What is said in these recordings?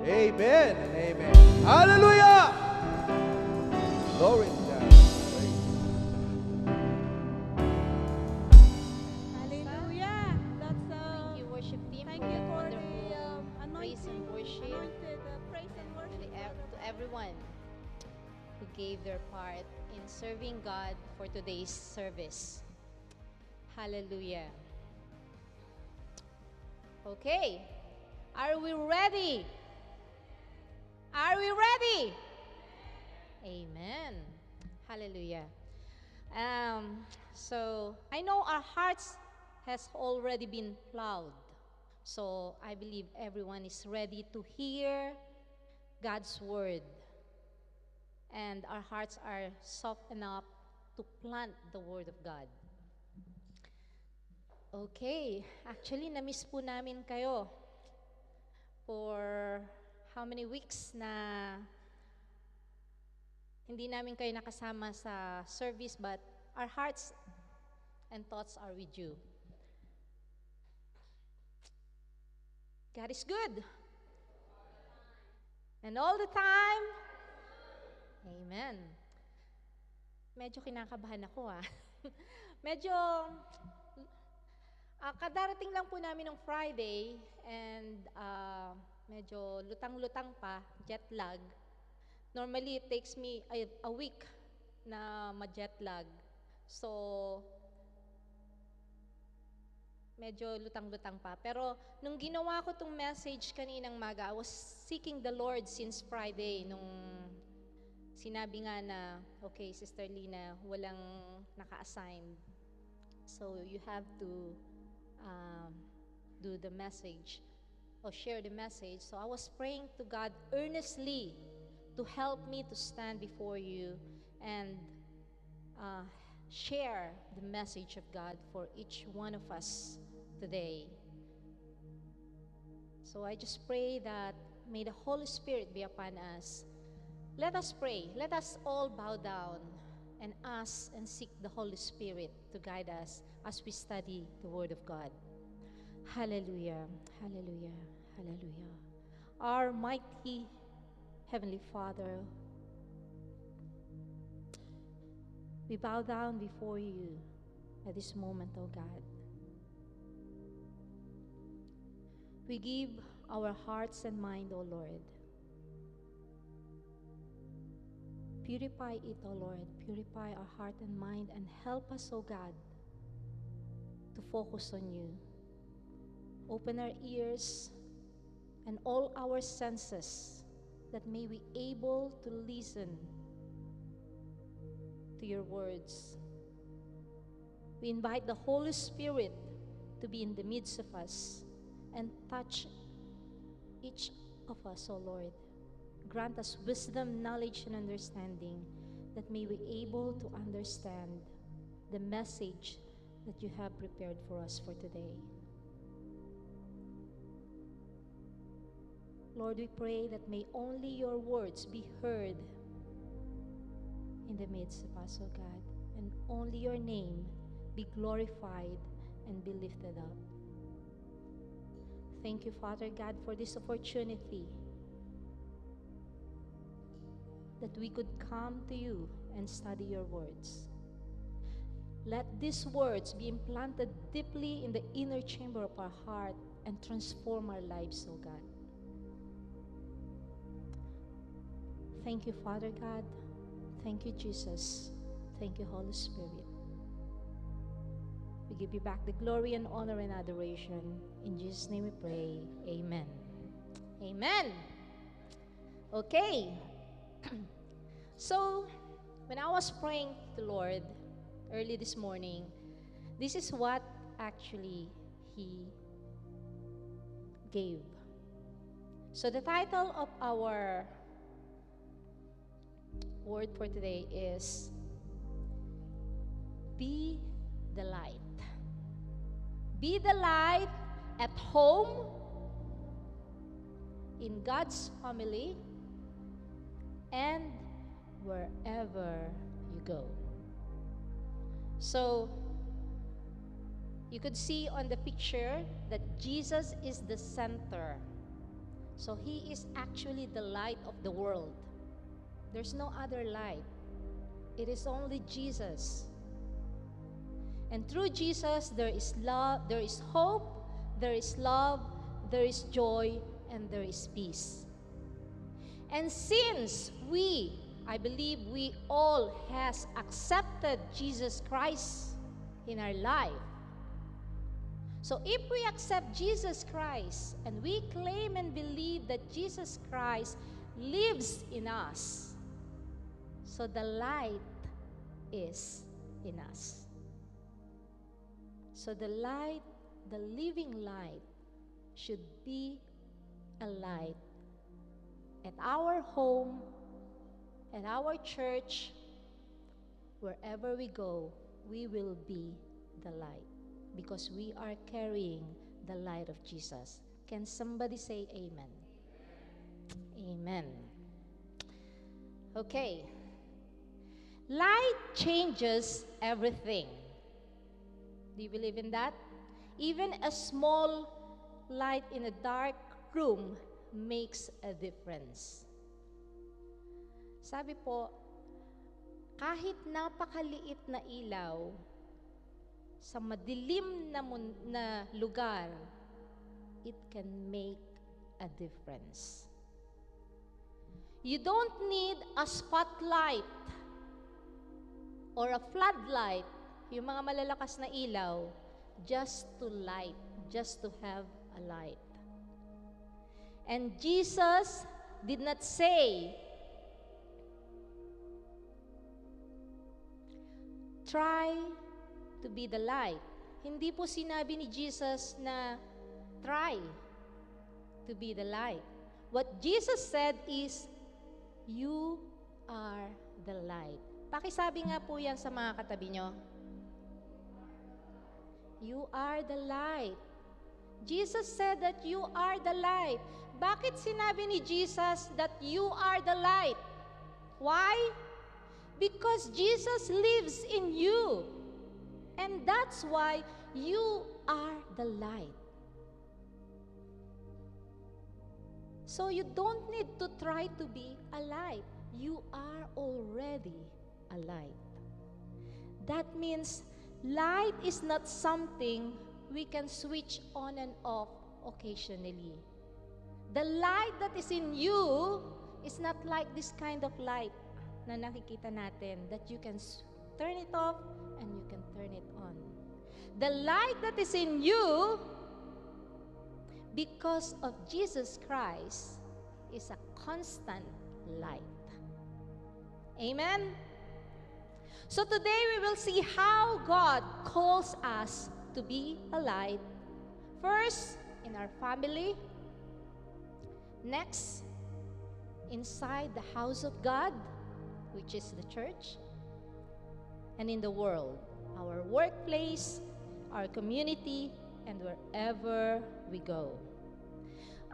Amen and amen. Hallelujah! Glory to God. Hallelujah. That's Thank you, worship team, thank for you that for the wonderful praise anointing, and worship, anointed praise and and worship. to everyone who gave their part in serving God for today's service. Hallelujah. Okay, are we ready? Are we ready? Amen. Hallelujah. So I know our hearts has already been plowed. So I believe everyone is ready to hear God's word. And our hearts are soft enough to plant the word of God. Okay, actually na-miss po namin kayo for how many weeks na hindi namin kayo nakasama sa service, but our hearts and thoughts are with you. God is good. And all the time, amen. Medyo kinakabahan ako Medyo, kadarating lang po namin ng Friday and medyo lutang-lutang pa, jet lag. Normally, it takes me a week na ma-jet lag. So, medyo lutang-lutang pa. Pero, nung ginawa ko tong message kaninang maga, I was seeking the Lord since Friday, nung sinabi nga na, okay, Sister Lina, walang naka-assign. So, you have to do the message or share the message. So, I was praying to God earnestly to help me to stand before you and share the message of God for each one of us today. So I just pray that may the Holy Spirit be upon us. Let us pray. Let us all bow down and ask and seek the Holy Spirit to guide us as we study the Word of God. Hallelujah, hallelujah, hallelujah. Our mighty Heavenly Father, we bow down before you at this moment, O God. We give our hearts and mind, O Lord. Purify it, O Lord. Purify our heart and mind and help us, O God, to focus on you. Open our ears and all our senses that may we able to listen to your words. We invite the Holy Spirit to be in the midst of us and touch each of us, O Lord. Grant us wisdom, knowledge, and understanding that may we able to understand the message that you have prepared for us for today. Lord, we pray that may only your words be heard in the midst of us, O God, and only your name be glorified and be lifted up. Thank you, Father God, for this opportunity that we could come to you and study your words. Let these words be implanted deeply in the inner chamber of our heart and transform our lives, O God. Thank you, Father God. Thank you, Jesus. Thank you, Holy Spirit. We give you back the glory and honor and adoration. In Jesus' name we pray. Amen. Amen. Okay. So, when I was praying to the Lord early this morning, this is what actually He gave. So, the title of our word for today is Be the Light. Be the light at home, in God's family, and wherever you go. So, you could see on the picture that Jesus is the center So He is actually the light of the world. There's no other light. It is only Jesus. And through Jesus, there is love, there is hope, there is love, there is joy, and there is peace. And since I believe we all has accepted Jesus Christ in our life. So if we accept Jesus Christ and we claim and believe that Jesus Christ lives in us, so the light is in us. So the light, the living light, should be a light at our home, at our church, wherever we go, we will be the light because we are carrying the light of Jesus. Can somebody say amen? Amen. Okay. Light changes everything. Do you believe in that? Even a small light in a dark room makes a difference. Sabi po, kahit napakaliit na ilaw sa madilim na lugar, it can make a difference. You don't need a spotlight or a floodlight, yung mga malalakas na ilaw, just to light, just to have a light. And Jesus did not say, try to be the light. Hindi po sinabi ni Jesus na try to be the light. What Jesus said is, you are the light. Pakisabi nga po yan sa mga katabi nyo. You are the light. Jesus said that you are the light. Bakit sinabi ni Jesus that you are the light? Why? Because Jesus lives in you. And that's why you are the light. So you don't need to try to be a light. You are already a light. That means light is not something we can switch on and off occasionally. The light that is in you is not like this kind of light na nakikita natin that you can turn it off and you can turn it on. The light that is in you, because of Jesus Christ, is a constant light. Amen? So today we will see how God calls us to be a light. First, in our family. Next, inside the house of God, which is the church. And in the world, our workplace, our community, and wherever we go.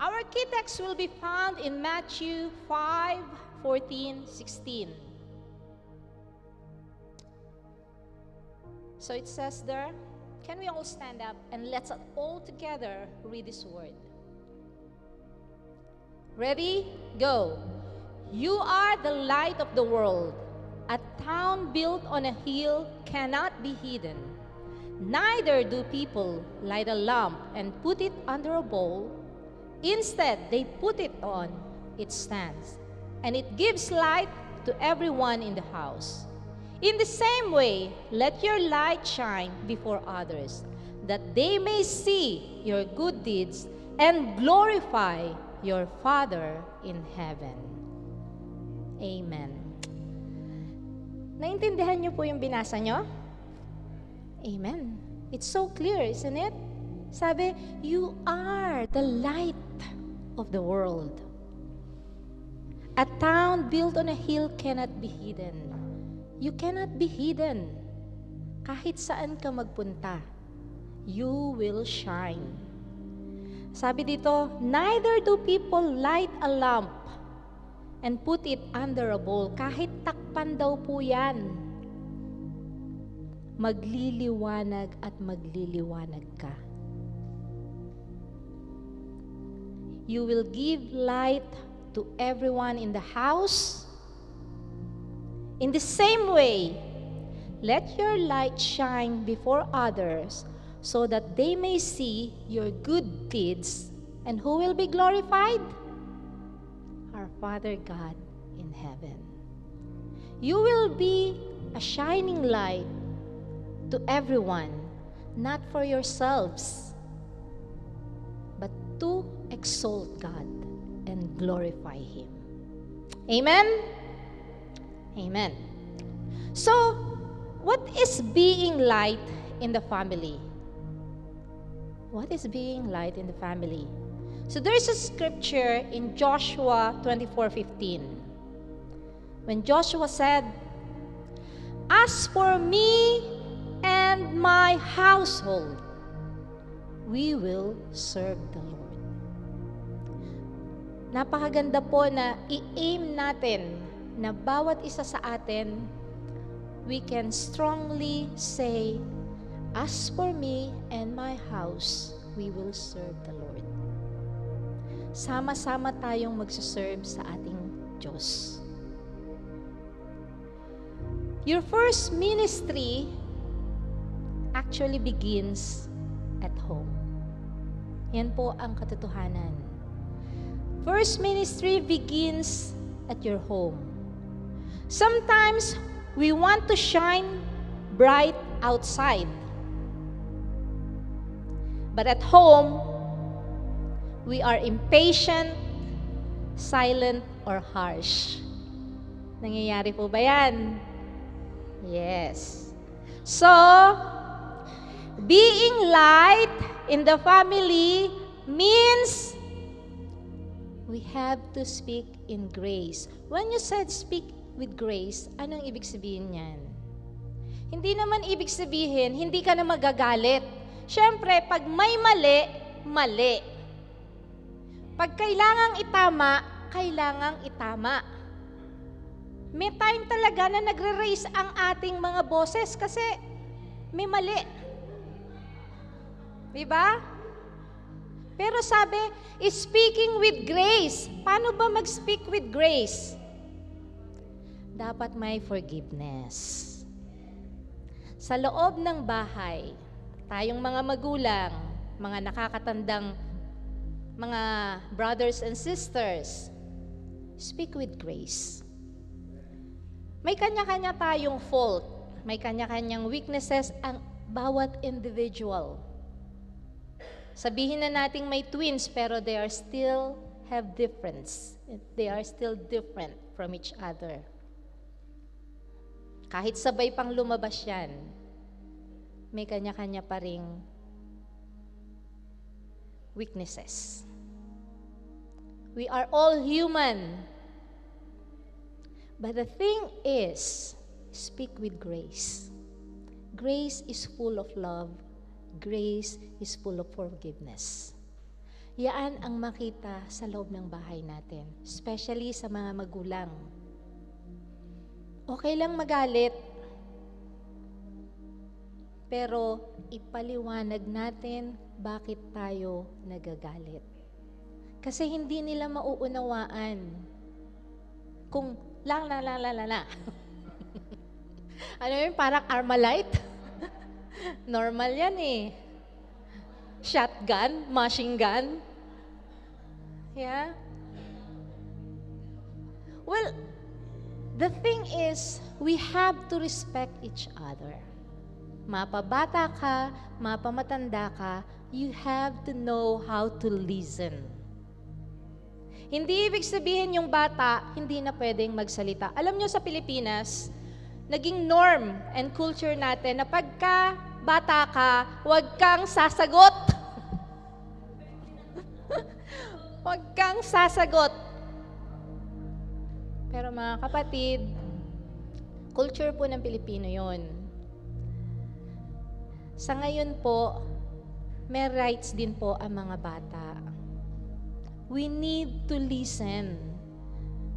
Our key text will be found in Matthew 5:14-16. So it says there, can we all stand up and let's all together read this word. Ready? Go. You are the light of the world. A town built on a hill cannot be hidden. Neither do people light a lamp and put it under a bowl. Instead, they put it on its stands, and it gives light to everyone in the house. In the same way, let your light shine before others, that they may see your good deeds and glorify your Father in heaven. Amen. Naintindihan niyo po yung binasa niyo? Amen. It's so clear, isn't it? Sabi, you are the light of the world. A town built on a hill cannot be hidden. You cannot be hidden. Kahit saan ka magpunta, you will shine. Sabi dito, neither do people light a lamp and put it under a bowl. Kahit takpan daw po yan, magliliwanag at magliliwanag ka. You will give light to everyone in the house. In the same way, let your light shine before others so that they may see your good deeds. And who will be glorified? Our Father God in heaven. You will be a shining light to everyone, not for yourselves, but to exalt God and glorify Him. Amen? Amen. So, what is being light in the family? What is being light in the family? So there is a scripture in Joshua 24:15. When Joshua said, "As for me and my household, we will serve the Lord." Napakaganda po na i-aim natin na bawat isa sa atin, we can strongly say, "As for me and my house, we will serve the Lord." Sama-sama tayong magsaserve sa ating Diyos. Your first ministry actually begins at home. Yan po ang katotohanan. First ministry begins at your home. Sometimes, we want to shine bright outside. But at home, we are impatient, silent, or harsh. Nangyayari po ba yan? Yes. So, being light in the family means we have to speak in grace. When you said speak with grace, anong ibig sabihin niyan? Hindi naman ibig sabihin, hindi ka na magagalit. Siyempre, pag may mali, mali. Pag kailangang itama, kailangang itama. May time talaga na nagre-raise ang ating mga boses kasi may mali. Diba? Pero sabi, speaking with grace. Paano ba mag-speak with grace? Dapat may forgiveness. Sa loob ng bahay, tayong mga magulang, mga nakakatandang mga brothers and sisters, speak with grace. May kanya-kanya tayong fault, may kanya-kanyang weaknesses ang bawat individual. Sabihin na nating may twins pero they are still have difference. They are still different from each other. Kahit sabay pang lumabas yan, may kanya-kanya pa ring weaknesses. We are all human. But the thing is, speak with grace. Grace is full of love. Grace is full of forgiveness. Yaan ang makita sa loob ng bahay natin, especially sa mga magulang. Okay lang magalit, pero ipaliwanag natin bakit tayo nagagalit. Kasi hindi nila mauunawaan kung lang. Ano yun? Parang Armalite? Normal yan eh. Shotgun, machine gun. Yeah? Well, the thing is, we have to respect each other. Mapabata ka, mapamatanda ka, you have to know how to listen. Hindi ibig sabihin yung bata, hindi na pwedeng magsalita. Alam nyo sa Pilipinas, naging norm and culture natin na pagka bata ka, huwag kang sasagot. Huwag kang sasagot. Pero mga kapatid, culture po ng Pilipino yon. Sa ngayon po, may rights din po ang mga bata. We need to listen.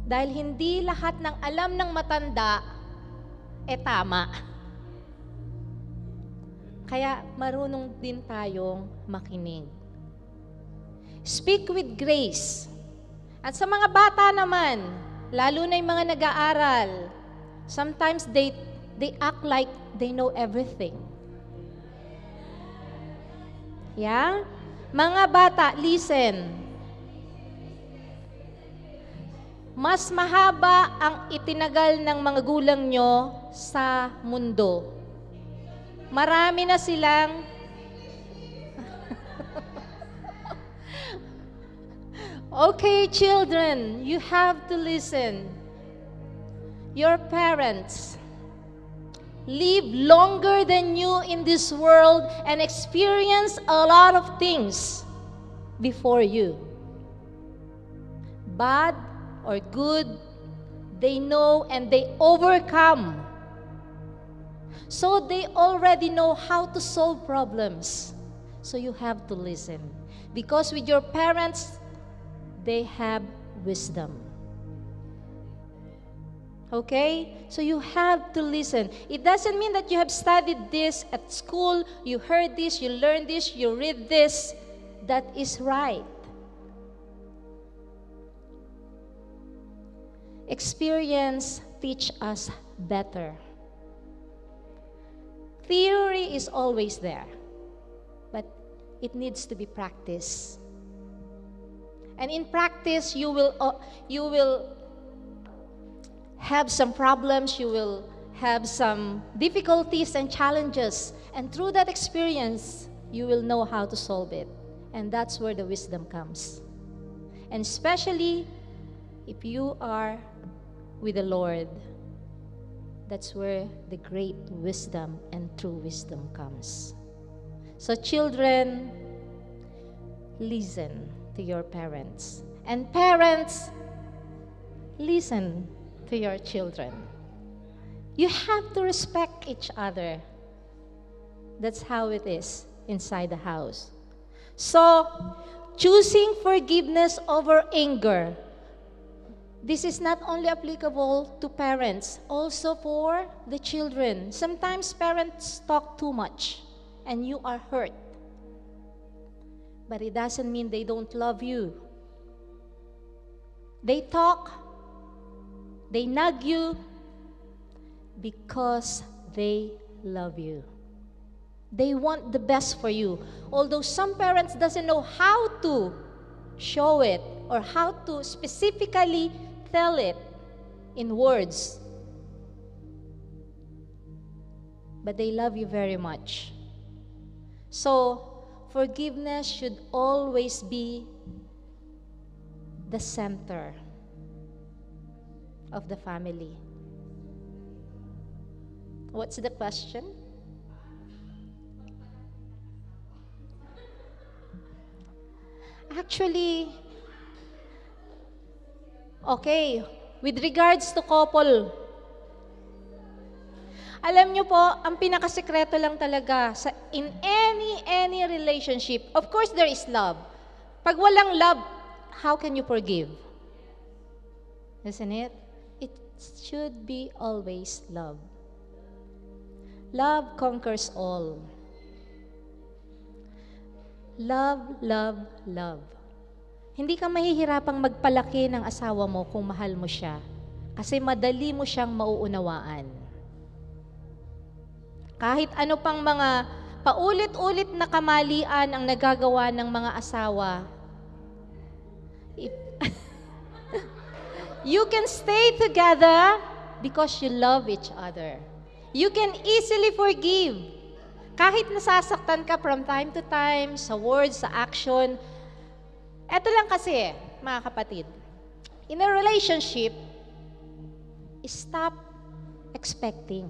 Dahil hindi lahat ng alam ng matanda, tama. Kaya marunong din tayong makinig. Speak with grace. At sa mga bata naman, lalo na yung mga nag-aaral, sometimes they act like they know everything. Yeah? Mga bata, listen. Mas mahaba ang itinagal ng mga gulang nyo sa mundo. Marami na silang Okay, children, you have to listen. Your parents live longer than you in this world and experience a lot of things before you. Bad or good, they know and they overcome. So they already know how to solve problems. So you have to listen. Because with your parents, they have wisdom. Okay? So you have to listen. It doesn't mean that you have studied this at school, you heard this, you learned this, you read this. That is right. Experience teach us better. Theory is always there, but it needs to be practiced. And in practice, you will have some problems, you will have some difficulties and challenges. And through that experience, you will know how to solve it. And that's where the wisdom comes. And especially if you are with the Lord, that's where the great wisdom and true wisdom comes. So children, listen to your parents. And parents, listen to your children. You have to respect each other. That's how it is inside the house. So, choosing forgiveness over anger. This is not only applicable to parents, also for the children. Sometimes parents talk too much and you are hurt. But it doesn't mean they don't love you. They talk, they nag you because they love you. They want the best for you. Although some parents doesn't know how to show it or how to specifically tell it in words. But they love you very much. So, forgiveness should always be the center of the family. What's the question? Actually, okay, with regards to couple, alam nyo po, ang pinakasekreto lang talaga in any relationship, of course there is love. Pag walang love, how can you forgive? Isn't it? It should be always love. Love conquers all. Love, love, love. Hindi ka mahihirapang magpalaki ng asawa mo kung mahal mo siya. Kasi madali mo siyang mauunawaan. Kahit ano pang mga paulit-ulit na kamalian ang nagagawa ng mga asawa, you can stay together because you love each other. You can easily forgive. Kahit nasasaktan ka from time to time, sa words, sa action. Eto lang kasi, mga kapatid. In a relationship, stop expecting.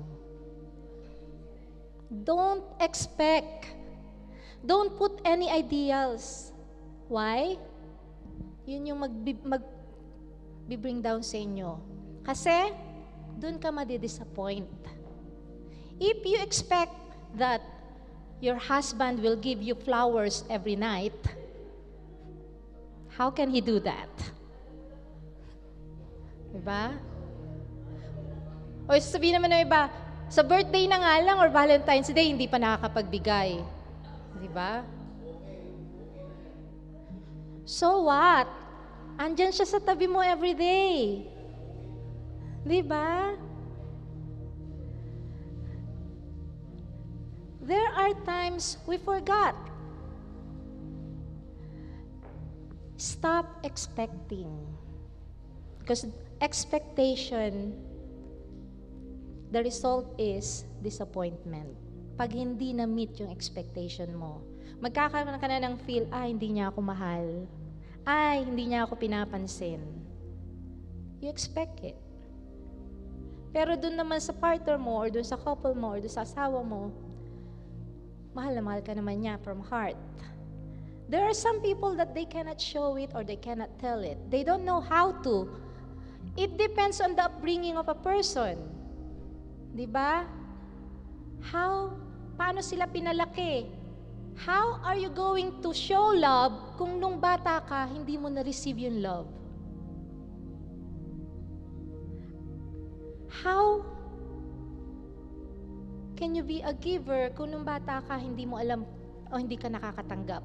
Don't expect. Don't put any ideals. Why? Yun yung mag-bring down sa inyo. Kasi, dun ka madi-disappoint. If you expect that your husband will give you flowers every night, how can he do that? Diba? O sabihin naman ng iba, sa birthday na nga lang or Valentine's Day, hindi pa nakakapagbigay. Diba? So what? Andyan siya sa tabi mo everyday. Di ba? There are times we forgot. Stop expecting. Because expectation, the result is disappointment. Pag hindi na-meet yung expectation mo, magkakaroon ka na ng feel, hindi niya ako mahal. Hindi niya ako pinapansin. You expect it. Pero dun naman sa partner mo, or dun sa couple mo, or dun sa asawa mo, mahal na mahal ka naman niya from heart. There are some people that they cannot show it or they cannot tell it. They don't know how to. It depends on the upbringing of a person. Di ba? Paano sila pinalaki? How are you going to show love kung nung bata ka, hindi mo na-receive yung love? How can you be a giver kung nung bata ka, hindi mo alam o hindi ka nakakatanggap?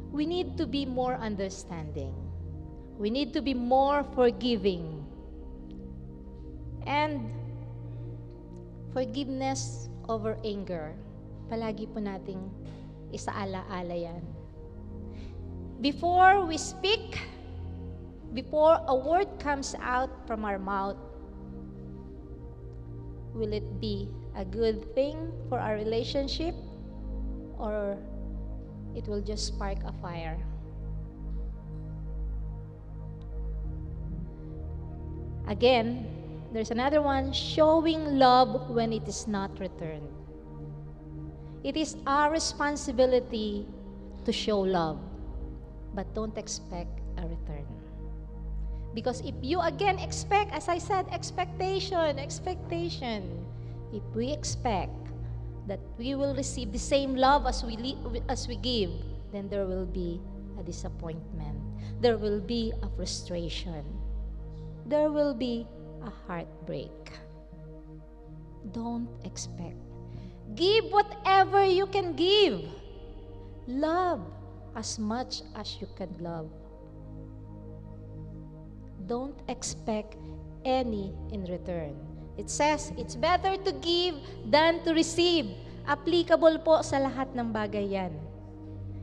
We need to be more understanding. We need to be more forgiving. And forgiveness over anger. Palagi po nating isaala-ala yan. Before we speak, before a word comes out from our mouth, will it be a good thing for our relationship or it will just spark a fire? Again, there's another one, showing love when it is not returned. It is our responsibility to show love, but don't expect a return. Because if you again expect, as I said, expectation, if we expect that we will receive the same love as we give, then there will be a disappointment. There will be a frustration. There will be a heartbreak. Don't expect. Give whatever you can give. Love as much as you can love. Don't expect any in return. It says, it's better to give than to receive. Applicable po sa lahat ng bagay yan.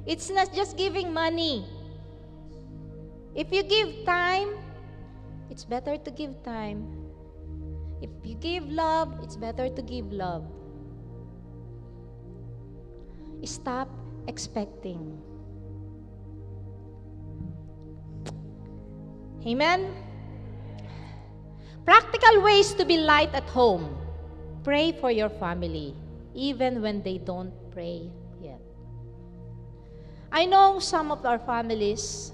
It's not just giving money. If you give time, it's better to give time. If you give love, it's better to give love. Stop expecting. Amen? Practical ways to be light at home. Pray for your family, even when they don't pray yet. I know some of our families,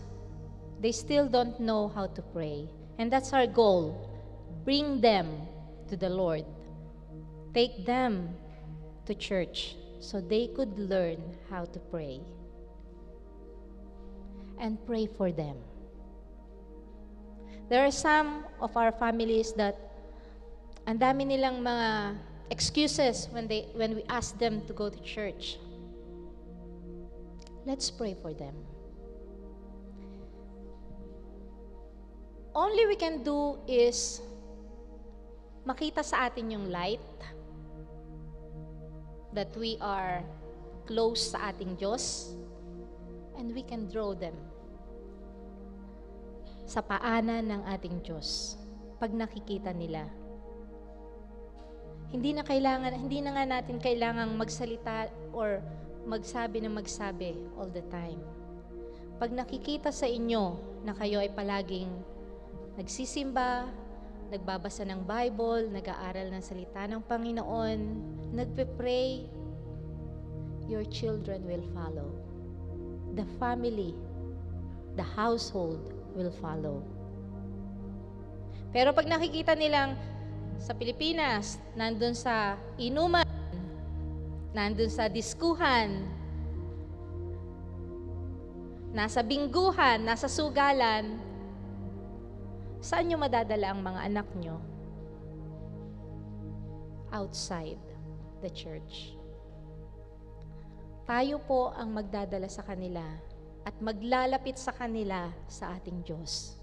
they still don't know how to pray. And that's our goal. Bring them to the Lord. Take them to church so they could learn how to pray. And pray for them. There are some of our families that ang dami nilang mga excuses when we ask them to go to church. Let's pray for them. Only we can do is makita sa atin yung light that we are close sa ating Diyos, and we can draw them sa paanan ng ating Diyos pag nakikita nila. Hindi na nga natin kailangang magsalita or magsabi all the time. Pag nakikita sa inyo na kayo ay palaging nagsisimba, nagbabasa ng Bible, nag-aaral ng salita ng Panginoon, nagpe-pray, your children will follow. The family, the household will follow. Pero pag nakikita nilang sa Pilipinas, nandun sa inuman, nandun sa diskuhan, nasa bingguhan, nasa sugalan, saan nyo madadala ang mga anak nyo? Outside the church. tayo po ang magdadala sa kanila at maglalapit sa kanila sa ating Diyos.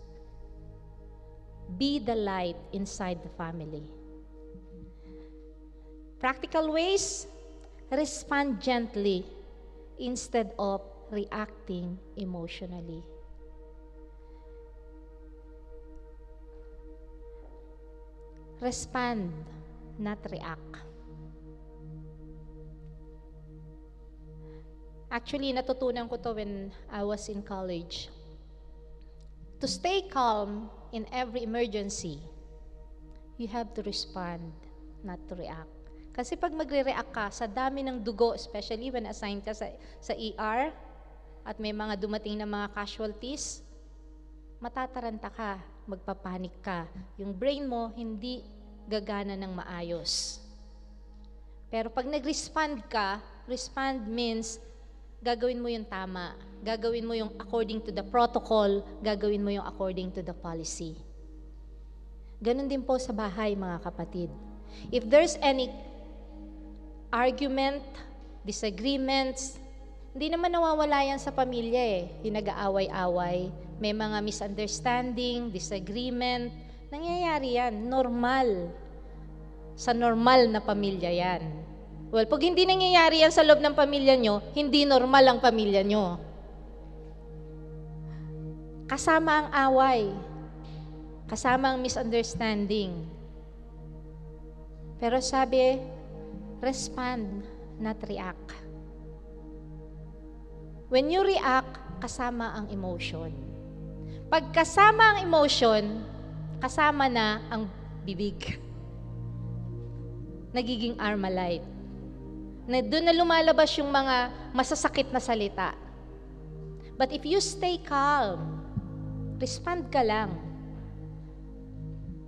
Be the light inside the family. Practical ways, respond gently instead of reacting emotionally. Respond, not react. Actually, natutunan ko to when I was in college. To stay calm in every emergency, you have to respond, not to react. Kasi pag magre-react ka sa dami ng dugo, especially when assigned ka sa ER, at may mga dumating na mga casualties, matataranta ka, magpapanik ka. Yung brain mo hindi gagana ng maayos. Pero pag nag-respond ka, respond means gagawin mo yung tama. Gagawin mo yung according to the protocol, gagawin mo yung according to the policy. Ganon din po sa bahay, mga kapatid. If there's any argument, disagreements, hindi naman nawawala yan sa pamilya eh. Yung nag-aaway-away, may mga misunderstanding, disagreement, nangyayari yan, normal. Sa normal na pamilya yan. Well, pag hindi nangyayari yan sa loob ng pamilya nyo, hindi normal ang pamilya nyo. Kasama ang away. Kasama ang misunderstanding. Pero sabi, respond, not react. When you react, kasama ang emotion. Pag kasama ang emotion, kasama na ang bibig. Nagiging Armalite. Na doon na lumalabas yung mga masasakit na salita. But if you stay calm, respond ka lang.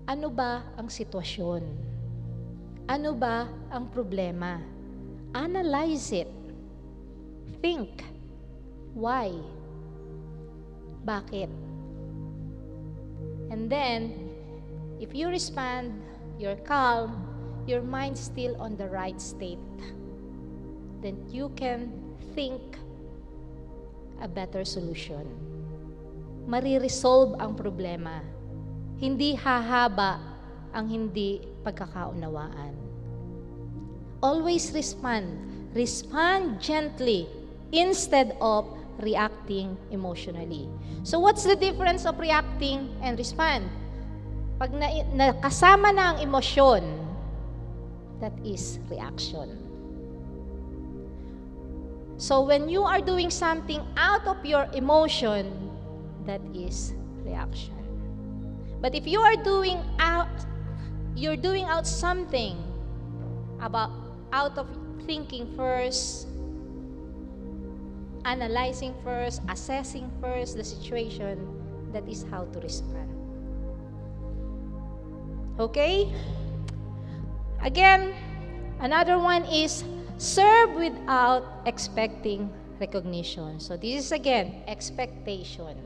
Ano ba ang sitwasyon? Ano ba ang problema? Analyze it. Think. Why? Bakit? And then, if you respond, you're calm, your mind's still on the right state, then you can think a better solution. Mariresolve ang problema. Hindi hahaba ang hindi pagkakaunawaan. Always respond. Respond gently instead of reacting emotionally. So what's the difference of reacting and respond? Pag nakasama na ang emosyon, that is reaction. So when you are doing something out of your emotion, that is reaction. But if you are you're doing out something out of thinking first, analyzing first, assessing first the situation, that is how to respond. Okay? Again, another one is serve without expecting recognition. So this is again, expectation.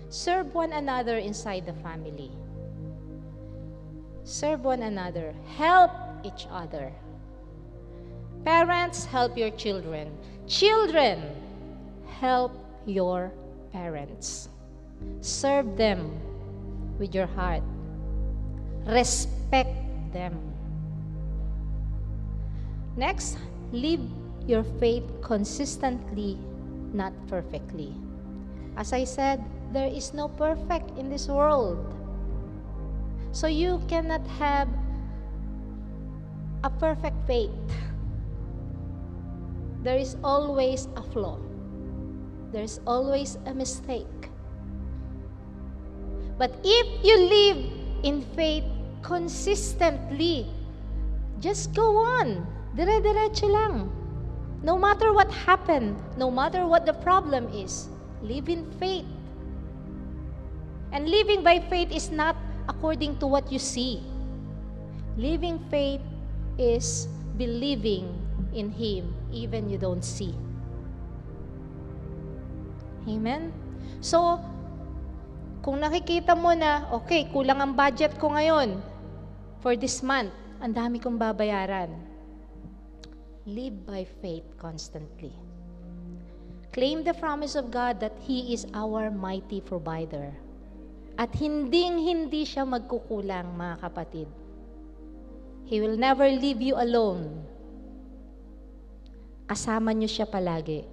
Serve one another inside the family. Serve one another. Help each other. Parents, help your children. Children, help your parents. Serve them with your heart. Respect them. Next, live your faith consistently, not perfectly. As I said, there is no perfect in this world. So you cannot have a perfect faith. There is always a flaw. There is always a mistake. But if you live in faith consistently, just go on. Dire-diretso lang. No matter what happened, no matter what the problem is, live in faith. And living by faith is not according to what you see. Living faith is believing in Him even you don't see. Amen? So, kung nakikita mo na, okay, kulang ang budget ko ngayon for this month, ang dami kong babayaran. Live by faith constantly. Claim the promise of God that He is our mighty provider. At hindi siya magkukulang, mga kapatid. He will never leave you alone. Kasama niyo siya palagi.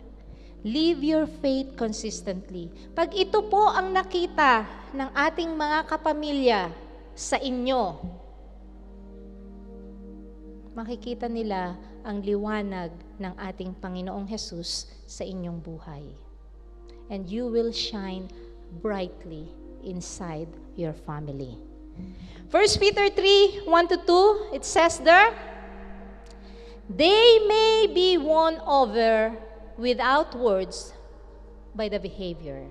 Live your faith consistently. Pag ito po ang nakita ng ating mga kapamilya sa inyo, makikita nila ang liwanag ng ating Panginoong Jesus sa inyong buhay. And you will shine brightly inside your family. 1 Peter 3:1-2, it says there, they may be won over without words by the behavior.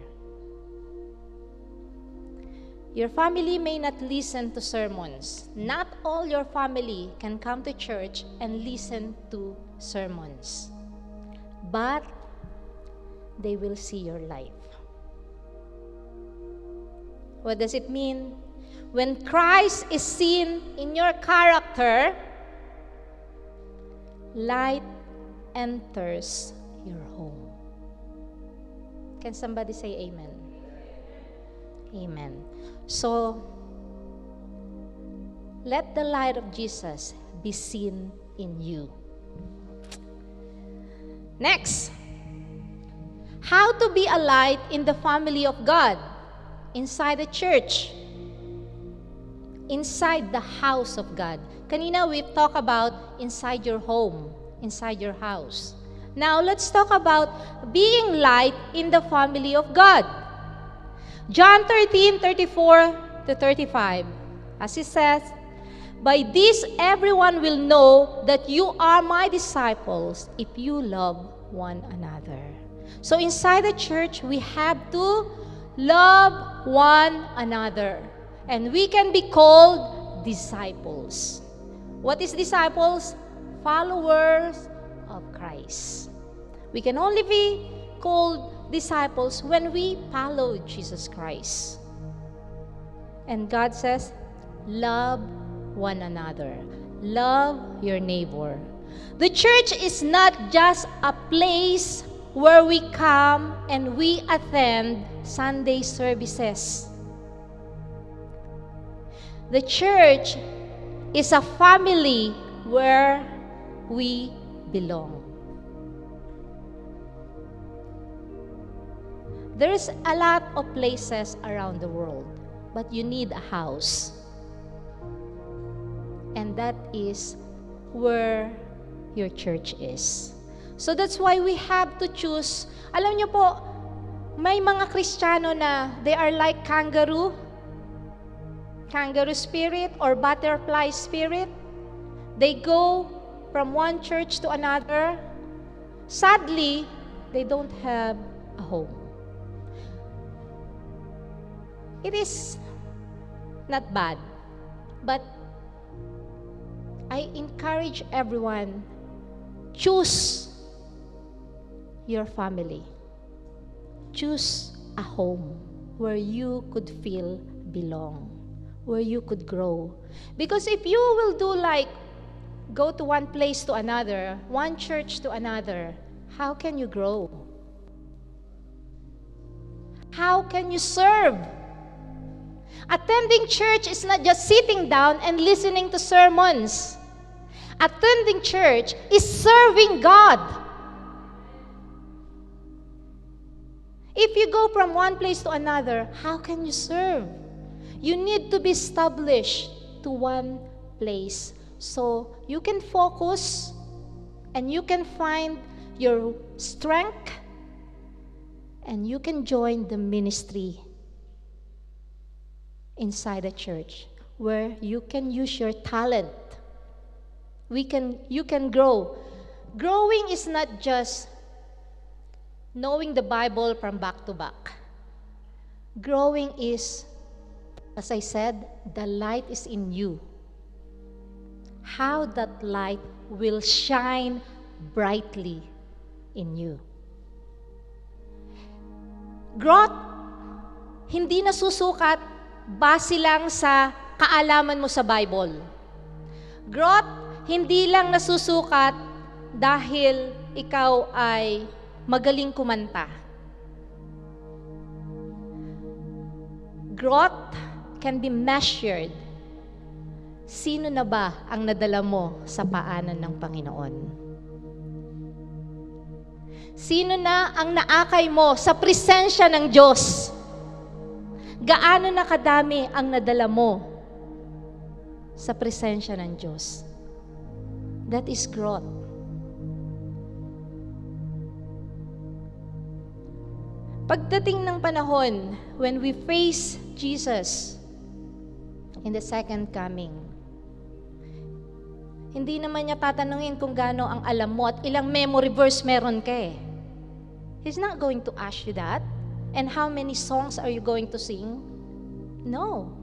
Your family may not listen to sermons. Not all your family can come to church and listen to sermons. But they will see your life. What does it mean? When Christ is seen in your character, light enters your home. Can somebody say amen? Amen. So, let the light of Jesus be seen in you. Next, how to be a light in the family of God, inside the church, inside the house of God. Kanina we've talked about inside your home, inside your house. Now let's talk about being light in the family of God. John 13:34-35. As it says, by this everyone will know that you are my disciples if you love one another. So inside the church, we have to love one another. And we can be called disciples. What is disciples? Followers of Christ. We can only be called disciples when we follow Jesus Christ. And God says, love one another. Love your neighbor. The church is not just a place where we come and we attend Sunday services. The church is a family where we belong. There's a lot of places around the world, but you need a house. And that is where your church is. So that's why we have to choose. Alam niyo po, may mga Kristiyano na they are like kangaroo spirit or butterfly spirit. They go from one church to another. Sadly, they don't have a home. It is not bad, but I encourage everyone, choose your family. Choose a home where you could feel belong, where you could grow. Because if you will do like go to one place to another, one church to another, how can you grow? How can you serve? Attending church is not just sitting down and listening to sermons. Attending church is serving God. If you go from one place to another, how can you serve? You need to be established to one place so you can focus and you can find your strength and you can join the ministry inside a church where you can use your talent. You can grow. Growing is not just knowing the Bible from back to back. Growing is, as I said, the light is in you. How that light will shine brightly in you. Growth, hindi nasusukat base lang sa kaalaman mo sa Bible. Growth, hindi lang nasusukat dahil ikaw ay magaling kumanta. Growth can be measured. Sino na ba ang nadala mo sa paanan ng Panginoon? Sino na ang naakay mo sa presensya ng Diyos? Gaano na kadami ang nadala mo sa presensya ng Diyos? That is growth. Pagdating ng panahon, when we face Jesus in the second coming, hindi naman niya tatanungin kung gaano ang alam mo at ilang memory verse meron ka eh. He's not going to ask you that. And how many songs are you going to sing? No.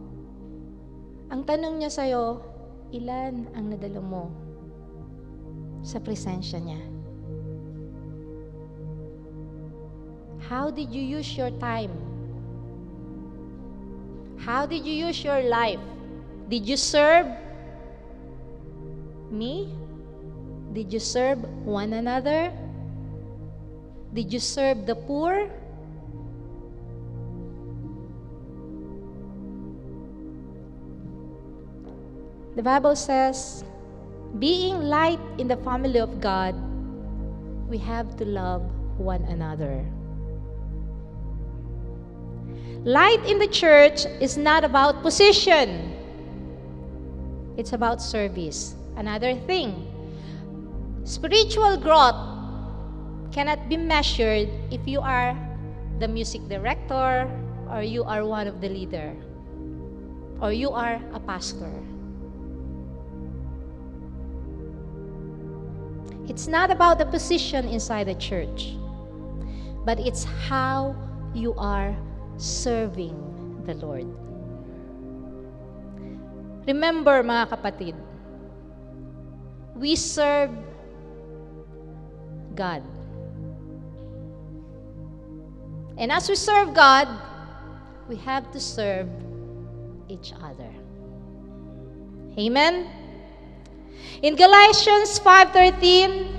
Ang tanong niya sa'yo, ilan ang nadala mo sa presensya niya? How did you use your time? How did you use your life? Did you serve me? Did you serve one another? Did you serve the poor? The Bible says, being light in the family of God, we have to love one another. Light in the church is not about position. It's about service. Another thing, spiritual growth cannot be measured if you are the music director or you are one of the leader or you are a pastor. It's not about the position inside the church, but it's how you are serving the Lord. Remember, mga kapatid, we serve God. And as we serve God, we have to serve each other. Amen? In Galatians 5:13,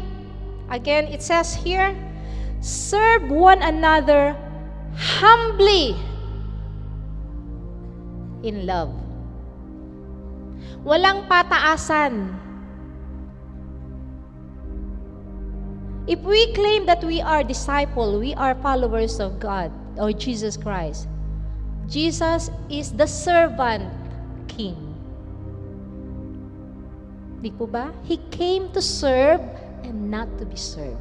again, it says here, serve one another humbly in love. Walang pataasan. If we claim that we are disciple, we are followers of God or Jesus Christ, Jesus is the servant king. Di po ba? He came to serve and not to be served.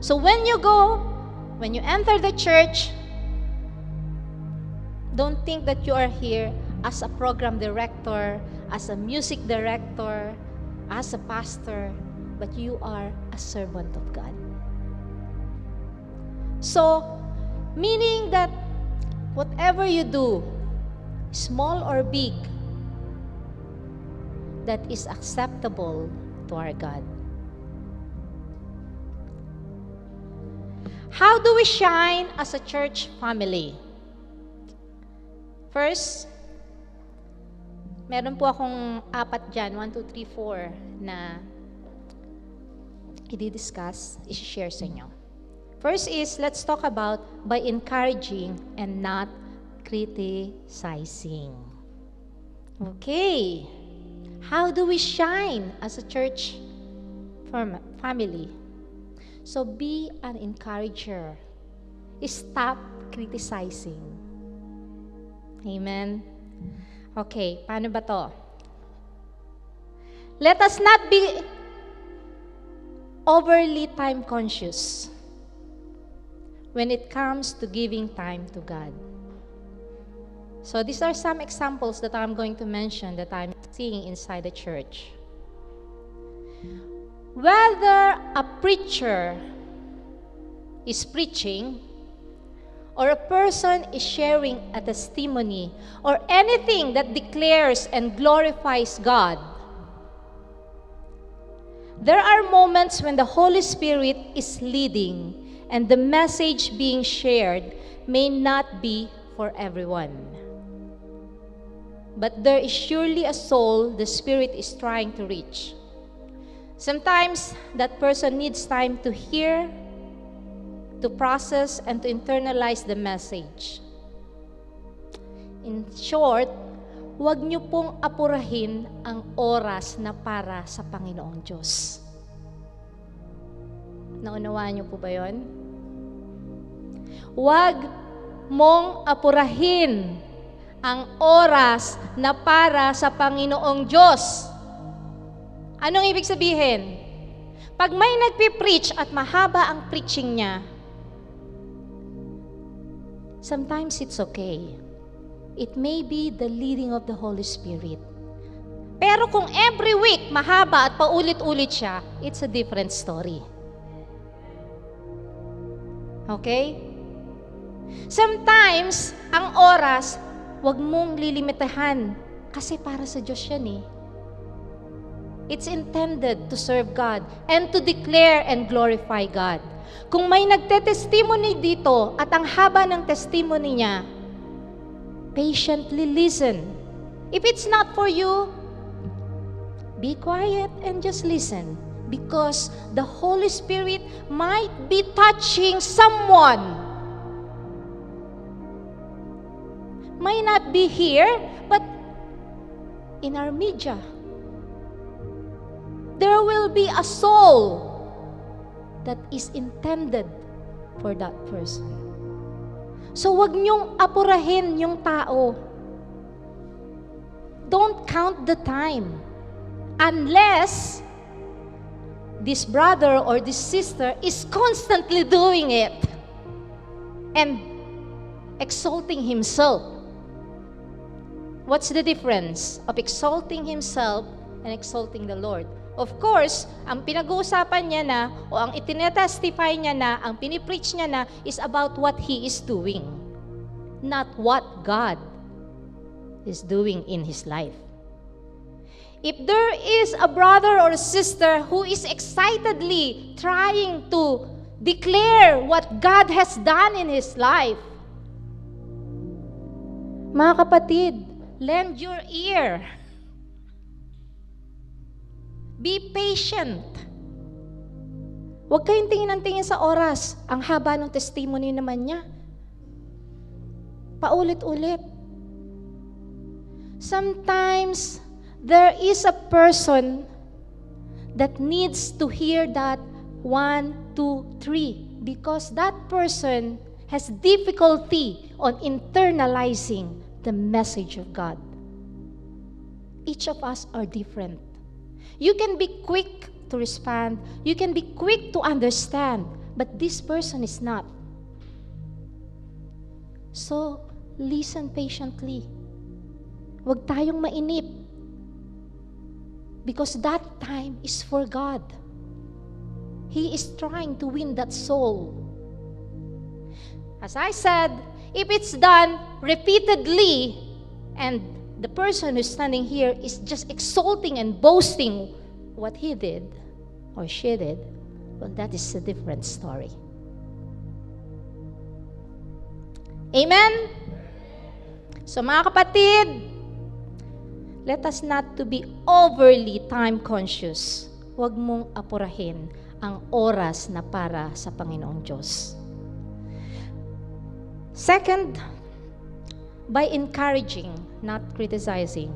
So when you enter the church, don't think that you are here as a program director, as a music director, as a pastor, but you are a servant of God. So, meaning that whatever you do, small or big, that is acceptable to our God. How do we shine as a church family? First, meron po akong 4 dyan, 1, 2, 3, 4, na i-discuss, i-share sa inyo. First is, let's talk about by encouraging and not criticizing. Okay. How do we shine as a church family? So be an encourager. Stop criticizing. Amen? Okay, paano ba to? Let us not be overly time conscious when it comes to giving time to God. So these are some examples that I'm going to mention that I'm seeing inside the church. Whether a preacher is preaching or a person is sharing a testimony or anything that declares and glorifies God, there are moments when the Holy Spirit is leading and the message being shared may not be for everyone. But there is surely a soul the Spirit is trying to reach. Sometimes that person needs time to hear to process and to internalize the message. In short, huwag niyo pong apurahin ang oras na para sa Panginoong Diyos. Naunawaan niyo po ba yun? Huwag mong apurahin ang oras na para sa Panginoong Diyos. Anong ibig sabihin? Pag may nagpipreach at mahaba ang preaching niya, sometimes it's okay. It may be the leading of the Holy Spirit. Pero kung every week mahaba at paulit-ulit siya, it's a different story. Okay? Sometimes, ang oras, wag mong lilimitahan kasi para sa Diyos yan eh. It's intended to serve God and to declare and glorify God. Kung may nagte-testimony dito at ang haba ng testimony niya, patiently listen. If it's not for you, be quiet and just listen, because the Holy Spirit might be touching someone. Might not be here, but in our media. There will be a soul that is intended for that person. So wag niyong apurahin yung tao. Don't count the time. Unless this brother or this sister is constantly doing it and exalting himself. What's the difference of exalting himself and exalting the Lord? Of course, ang pinag-uusapan niya na o ang itinetestify niya na, ang pinipreach niya na is about what he is doing, not what God is doing in his life. If there is a brother or a sister who is excitedly trying to declare what God has done in his life, mga kapatid, lend your ear. Be patient. Huwag kayong tingin ng tingin sa oras. Ang haba ng testimony naman niya. Paulit-ulit. Sometimes, there is a person that needs to hear that 1, 2, 3 because that person has difficulty on internalizing the message of God. Each of us are different. You can be quick to respond. You can be quick to understand. But this person is not. So, listen patiently. Huwag tayong mainip. Because that time is for God. He is trying to win that soul. As I said, if it's done repeatedly, and the person who's standing here is just exalting and boasting what he did or she did, well, that is a different story. Amen? So mga kapatid, let us not to be overly time conscious. Huwag mong apurahin ang oras na para sa Panginoong Diyos. Second, by encouraging, not criticizing.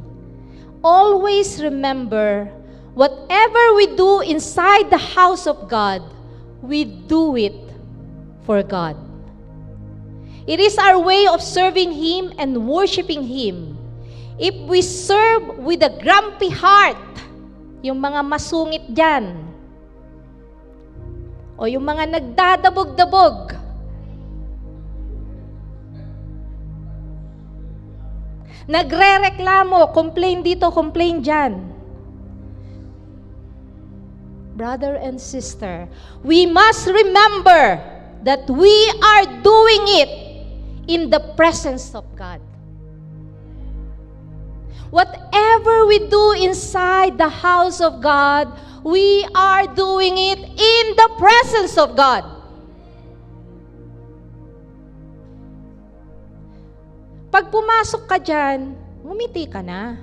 Always remember, whatever we do inside the house of God, we do it for God. It is our way of serving Him and worshiping Him. If we serve with a grumpy heart, yung mga masungit dyan, o yung mga nagdadabog-dabog, nagre-reklamo, complain dito, complain dyan. Brother and sister, we must remember that we are doing it in the presence of God. Whatever we do inside the house of God, we are doing it in the presence of God. Pag pumasok ka dyan, ngumiti ka na.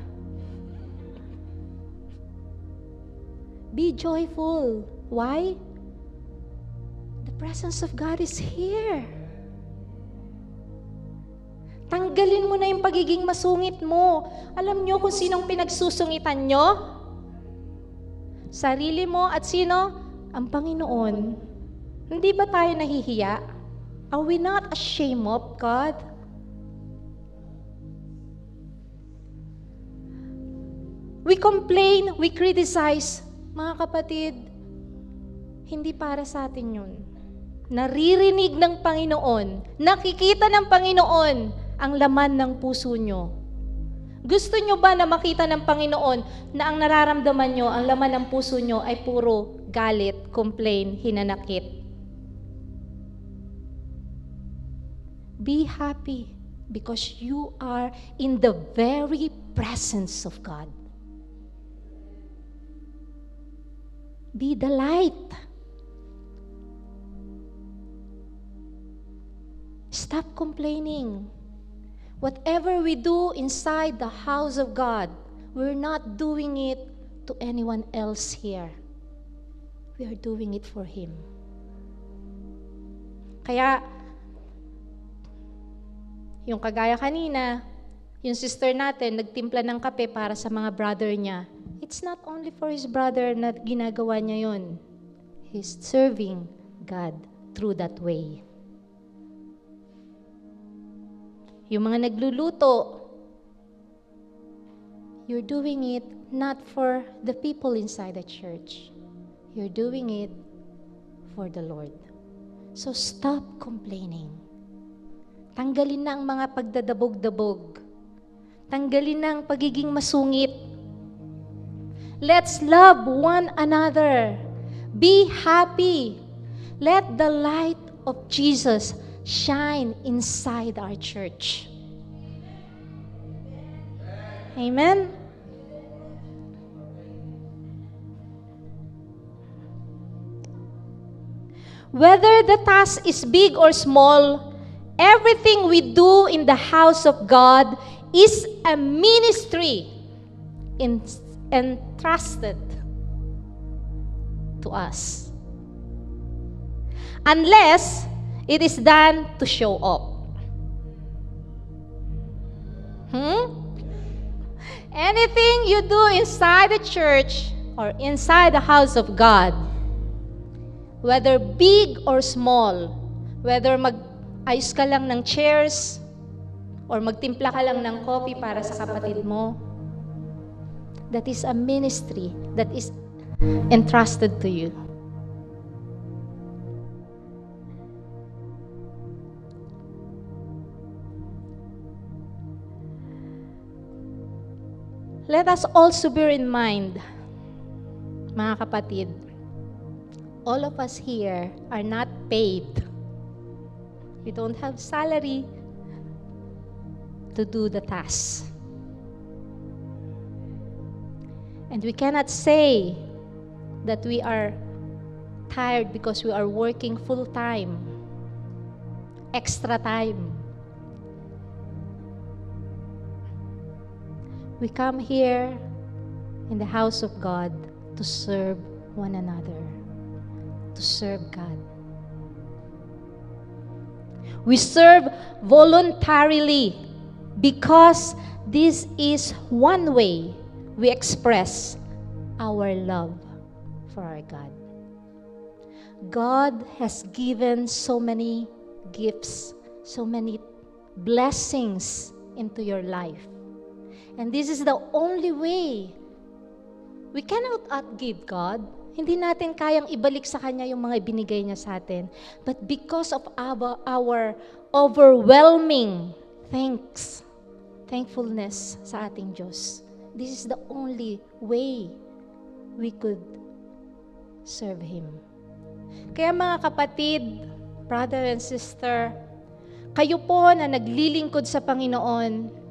Be joyful. Why? The presence of God is here. Tanggalin mo na yung pagiging masungit mo. Alam nyo kung sinong pinagsusungitan nyo? Sarili mo at sino? Ang Panginoon. Hindi ba tayo nahihiya? Are we not ashamed of God? We complain, we criticize. Mga kapatid, hindi para sa atin yun. Naririnig ng Panginoon, nakikita ng Panginoon ang laman ng puso nyo. Gusto nyo ba na makita ng Panginoon na ang nararamdaman nyo, ang laman ng puso nyo ay puro galit, complain, hinanakit? Be happy because you are in the very presence of God. Be the light. Stop complaining. Whatever we do inside the house of God, we're not doing it to anyone else here. We are doing it for Him. Kaya, yung kagaya kanina, yung sister natin, nagtimpla ng kape para sa mga brother niya. It's not only for his brother na ginagawa niya yun. He's serving God through that way. Yung mga nagluluto, you're doing it not for the people inside the church. You're doing it for the Lord. So stop complaining. Tanggalin na ang mga pagdadabog-dabog. Tanggalin na ang pagiging masungit. Let's love one another. Be happy. Let the light of Jesus shine inside our church. Amen? Whether the task is big or small, everything we do in the house of God is a ministry entrusted to us. Unless it is done to show up. Anything you do inside the church or inside the house of God, whether big or small, whether mag-ayos ka lang ng chairs or magtimpla ka lang ng coffee para sa kapatid mo, that is a ministry that is entrusted to you. Let us also bear in mind, mga kapatid, all of us here are not paid. We don't have salary to do the task. And we cannot say that we are tired because we are working full-time, extra time. We come here in the house of God to serve one another, to serve God. We serve voluntarily because this is one way we express our love for our God. God has given so many gifts, so many blessings into your life. And this is the only way. We cannot outgive God. Hindi natin kayang ibalik sa Kanya yung mga ibinigay niya sa atin. But because of our overwhelming thankfulness sa ating Diyos, this is the only way we could serve Him. Kaya mga kapatid, brother and sister, kayo po na naglilingkod sa Panginoon,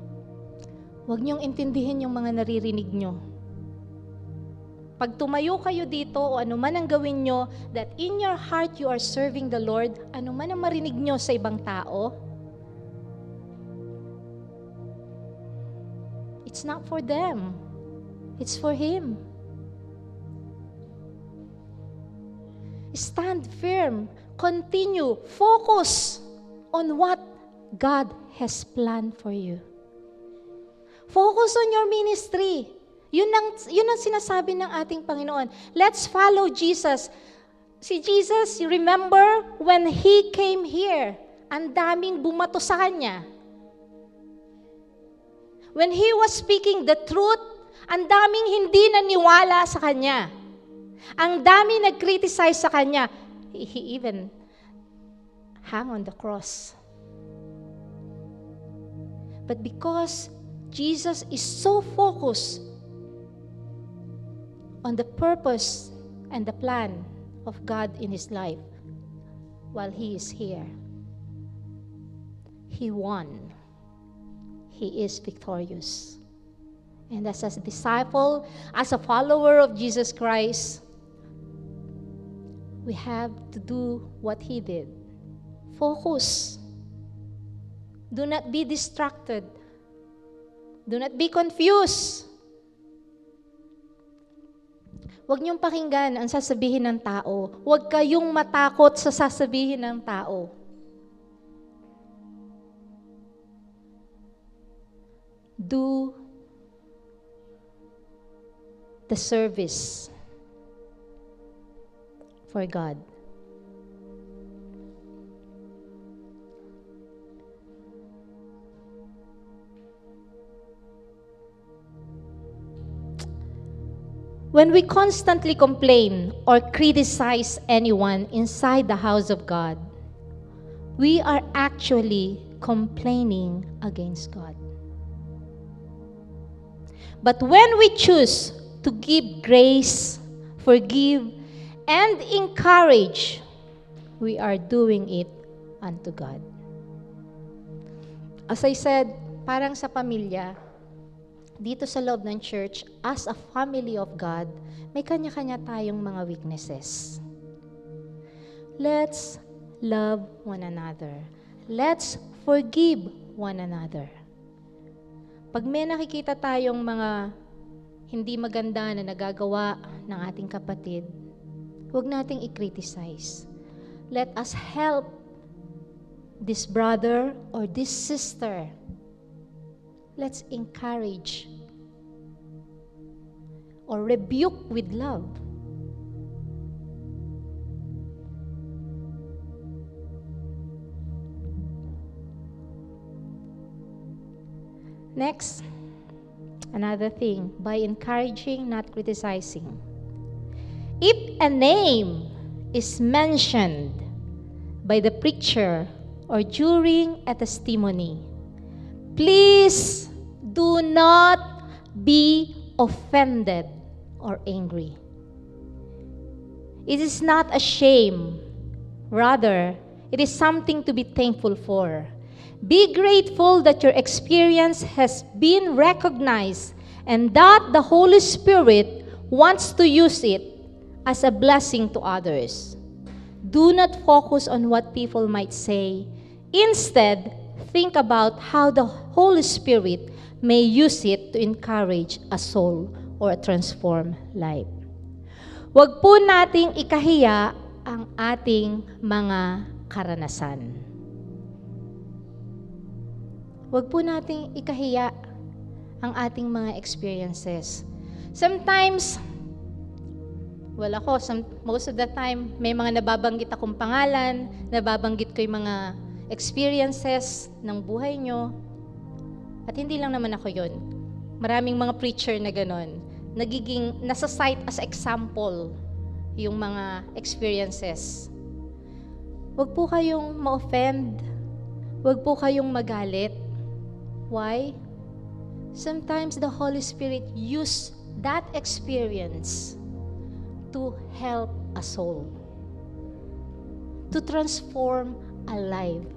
huwag niyong intindihin yung mga naririnig niyo. Pag tumayo kayo dito o ano man ang gawin nyo, that in your heart you are serving the Lord, ano man ang marinig nyo sa ibang tao, it's not for them. It's for Him. Stand firm. Continue. Focus on what God has planned for you. Focus on your ministry. Yun ang sinasabi ng ating Panginoon. Let's follow Jesus. Si Jesus, you remember when He came here, ang daming bumato sa Kanya. When He was speaking the truth, ang daming hindi naniwala sa Kanya. Ang daming nag-criticize sa Kanya. He even hung on the cross. But because Jesus is so focused on the purpose and the plan of God in His life while He is here, He won. He is victorious. And as a disciple, as a follower of Jesus Christ, we have to do what He did. Focus. Do not be distracted. Do not be confused. Huwag niyong pakinggan ang sasabihin ng tao. Huwag kayong matakot sa sasabihin ng tao. Do the service for God. When we constantly complain or criticize anyone inside the house of God, we are actually complaining against God. But when we choose to give grace, forgive, and encourage, we are doing it unto God. As I said, parang sa pamilya, dito sa loob ng church, as a family of God, may kanya-kanya tayong mga weaknesses. Let's love one another. Let's forgive one another. Pag may nakikita tayong mga hindi maganda na nagagawa ng ating kapatid, huwag nating i-criticize. Let us help this brother or this sister. Let's encourage or rebuke with love. Next, another thing, by encouraging, not criticizing. If a name is mentioned by the preacher or during a testimony, please do not be offended or angry. It is not a shame. Rather, it is something to be thankful for. Be grateful that your experience has been recognized and that the Holy Spirit wants to use it as a blessing to others. Do not focus on what people might say. Instead, think about how the Holy Spirit may use it to encourage a soul or a transformed life. Huwag po nating ikahiya ang ating mga karanasan. Huwag po nating ikahiya ang ating mga experiences. Sometimes, most of the time, may mga nababanggit akong pangalan, nababanggit ko yung mga experiences ng buhay nyo. At hindi lang naman ako yun. Maraming mga preacher na ganon. Nasa-cite as example yung mga experiences. Huwag po kayong ma-offend. Huwag po kayong magalit. Why? Sometimes the Holy Spirit use that experience to help a soul, to transform a life.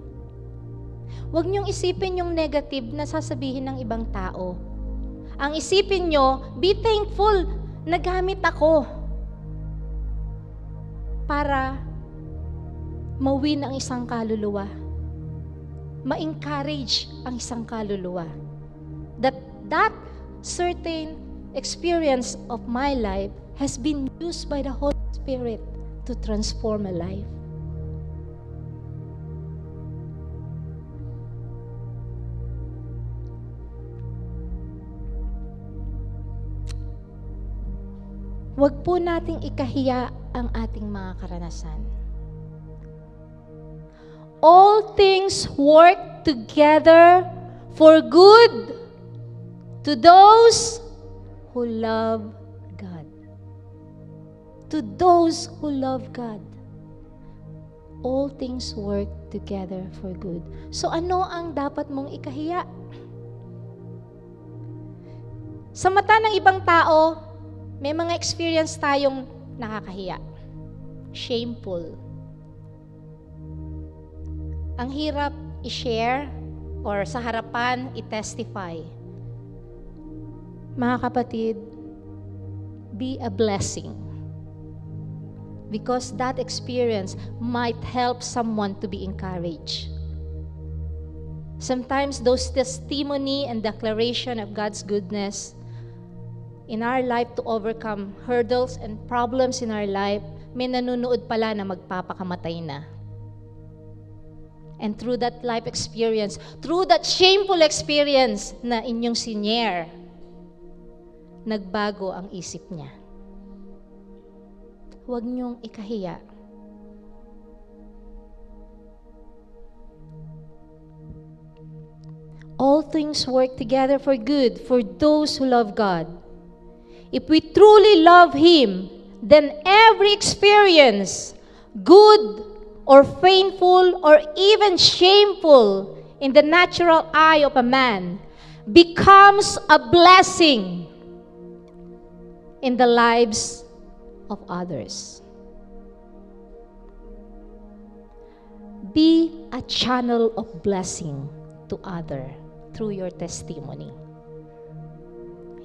Huwag niyong isipin yung negative na sasabihin ng ibang tao. Ang isipin niyo, be thankful, nagamit ako para mawin ang isang kaluluwa. Ma-encourage ang isang kaluluwa. That certain experience of my life has been used by the Holy Spirit to transform a life. Huwag po nating ikahiya ang ating mga karanasan. All things work together for good to those who love God. To those who love God. All things work together for good. So ano ang dapat mong ikahiya? Sa mata ng ibang tao, may mga experience tayong nakakahiya. Shameful. Ang hirap i-share or sa harapan i-testify. Mga kapatid, be a blessing. Because that experience might help someone to be encouraged. Sometimes those testimony and declaration of God's goodness in our life to overcome hurdles and problems in our life, may nanunood pala na magpapakamatay na. And through that life experience, through that shameful experience na inyong sinyer, nagbago ang isip niya. Huwag niyong ikahiya. All things work together for good for those who love God. If we truly love Him, then every experience, good or painful or even shameful in the natural eye of a man, becomes a blessing in the lives of others. Be a channel of blessing to others through your testimony.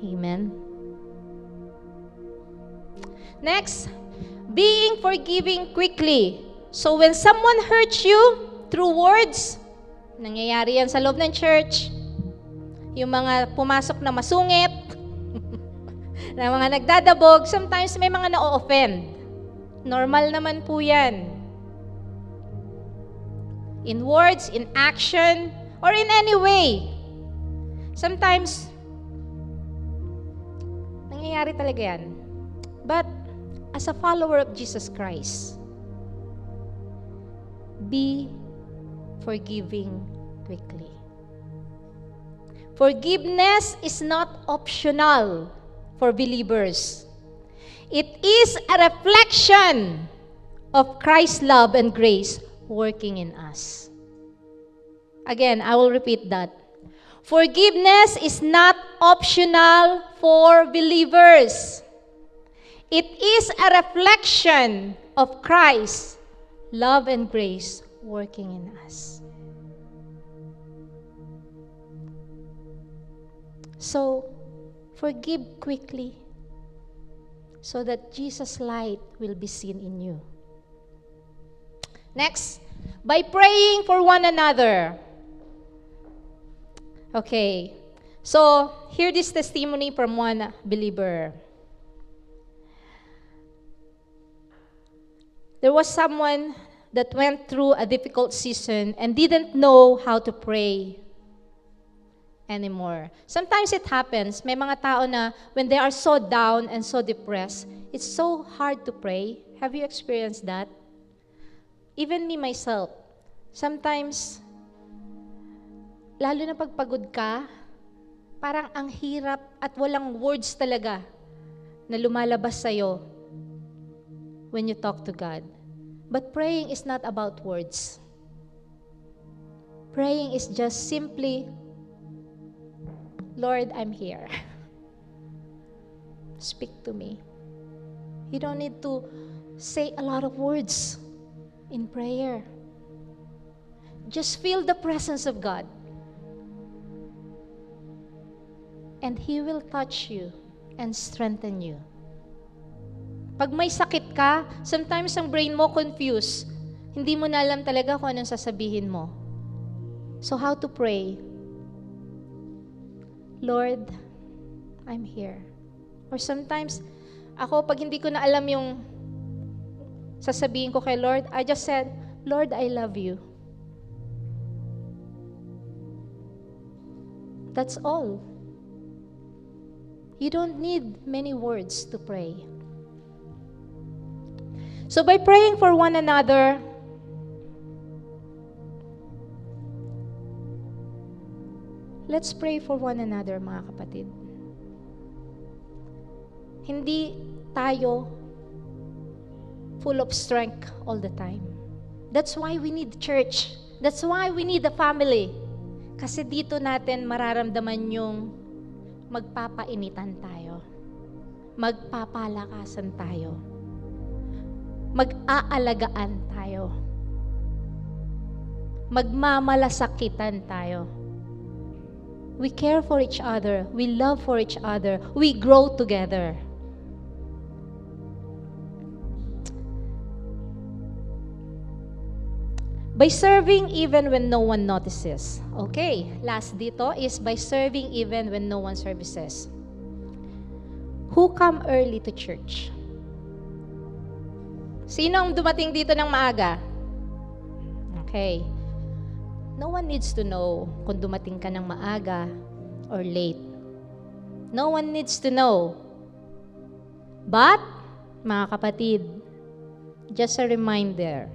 Amen. Next, being forgiving quickly. So when someone hurts you through words, nangyayari yan sa loob ng church, yung mga pumasok na masungit, na mga nagdadabog, sometimes may mga na-offend. Normal naman po yan. In words, in action, or in any way. Sometimes, nangyayari talaga yan. But, as a follower of Jesus Christ, be forgiving quickly. Forgiveness is not optional for believers. It is a reflection of Christ's love and grace working in us. Again, I will repeat that. Forgiveness is not optional for believers. It is a reflection of Christ's love and grace working in us. So, forgive quickly so that Jesus' light will be seen in you. Next, by praying for one another. Okay, so hear this testimony from one believer. There was someone that went through a difficult season and didn't know how to pray anymore. Sometimes it happens, may mga tao na when they are so down and so depressed, it's so hard to pray. Have you experienced that? Even me myself, sometimes, lalo na pagpagod ka, parang ang hirap at walang words talaga na lumalabas sa'yo when you talk to God. But praying is not about words. Praying is just simply, Lord, I'm here. Speak to me. You don't need to say a lot of words in prayer. Just feel the presence of God. And He will touch you and strengthen you. Pag may sakit ka, sometimes ang brain mo confused. Hindi mo na alam talaga kung anong sasabihin mo. So how to pray? Lord, I'm here. Or sometimes, ako pag hindi ko na alam yung sasabihin ko kay Lord, I just said, Lord, I love you. That's all. You don't need many words to pray. So by praying for one another, let's pray for one another, mga kapatid. Hindi tayo full of strength all the time. That's why we need church. That's why we need a family. Kasi dito natin mararamdaman yung magpapainitan tayo. Magpapalakasan tayo. Mag-aalagaan tayo. Magmamalasakitan tayo. We care for each other. We love for each other. We grow together. By serving even when no one notices. Okay, last dito is by serving even when no one services. Who come early to church? Sino ang dumating dito ng maaga? Okay. No one needs to know kung dumating ka ng maaga or late. No one needs to know. But, mga kapatid, just a reminder,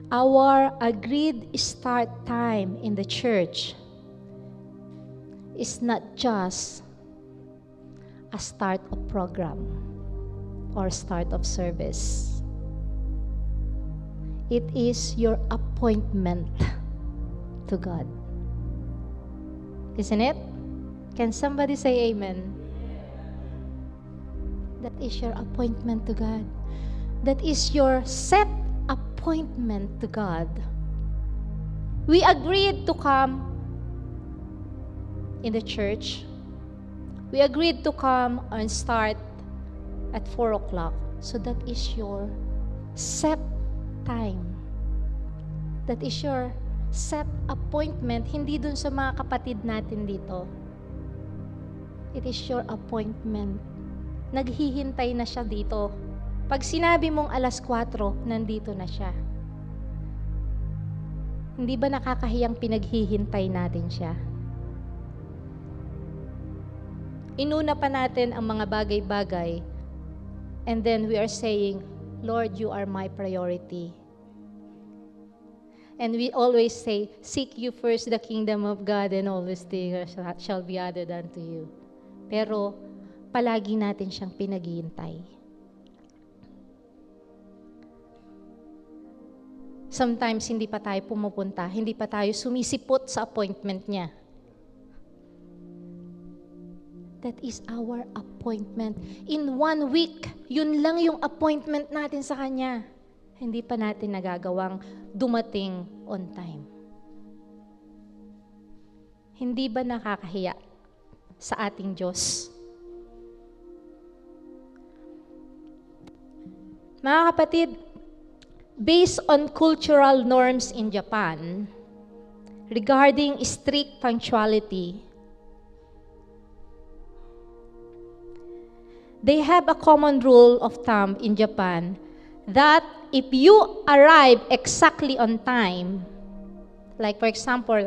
our agreed start time in the church is not just a start of program or start of service. It is your appointment to God. Isn't it? Can somebody say amen? That is your appointment to God. That is your set appointment to God. We agreed to come in the church. We agreed to come and start at 4 o'clock. So that is your set time. That is your set appointment. Hindi dun sa mga kapatid natin dito. It is your appointment. Naghihintay na siya dito. Pag sinabi mong alas 4, nandito na siya. Hindi ba nakakahiyang pinaghihintay natin siya? Inuna pa natin ang mga bagay-bagay, and then we are saying, Lord, you are my priority. And we always say, seek you first the kingdom of God, and all these things shall be added unto you. Pero, palagi natin siyang pinaghihintay. Sometimes, hindi pa tayo pumupunta, hindi pa tayo sumisipot sa appointment niya. That is our appointment. In 1 week, yun lang yung appointment natin sa Kanya. Hindi pa natin nagagawang dumating on time. Hindi ba nakakahiya sa ating Diyos? Mga kapatid, based on cultural norms in Japan, regarding strict punctuality, they have a common rule of thumb in Japan that if you arrive exactly on time, like for example,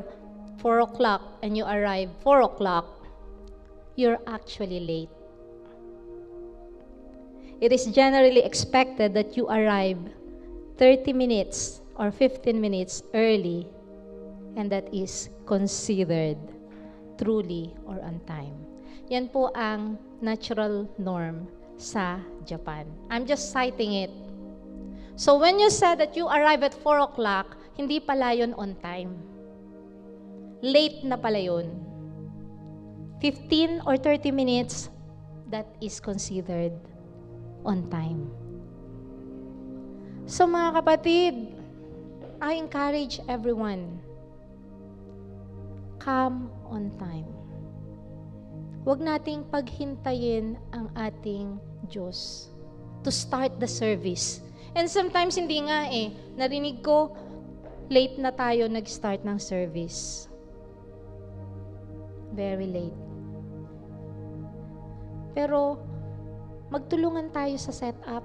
4 o'clock and you arrive 4 o'clock, you're actually late. It is generally expected that you arrive 30 minutes or 15 minutes early, and that is considered truly or on time. Yan po ang natural norm sa Japan. I'm just citing it. So when you said that you arrive at 4 o'clock, hindi pala yun on time. Late na pala yun. 15 or 30 minutes, that is considered on time. So mga kapatid, I encourage everyone, come on time. Huwag nating paghintayin ang ating Diyos to start the service. And sometimes hindi nga narinig ko, late na tayo nag-start ng service. Very late. Pero, magtulungan tayo sa setup.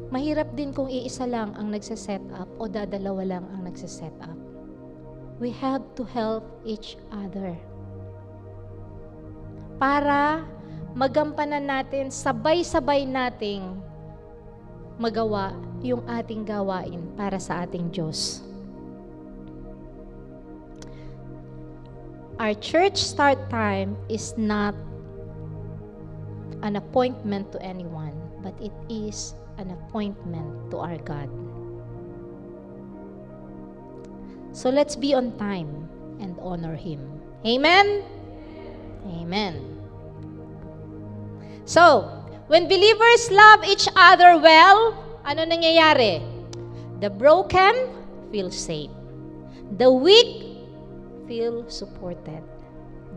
Mahirap din kung iisa lang ang nagsa-setup o dadalawa lang ang nagsa-setup. We have to help each other. Para magampanan natin, sabay-sabay nating magawa yung ating gawain para sa ating Diyos. Our church start time is not an appointment to anyone, but it is an appointment to our God. So let's be on time and honor Him. Amen? Amen. So, when believers love each other well, ano nangyayari? The broken feel safe. The weak feel supported.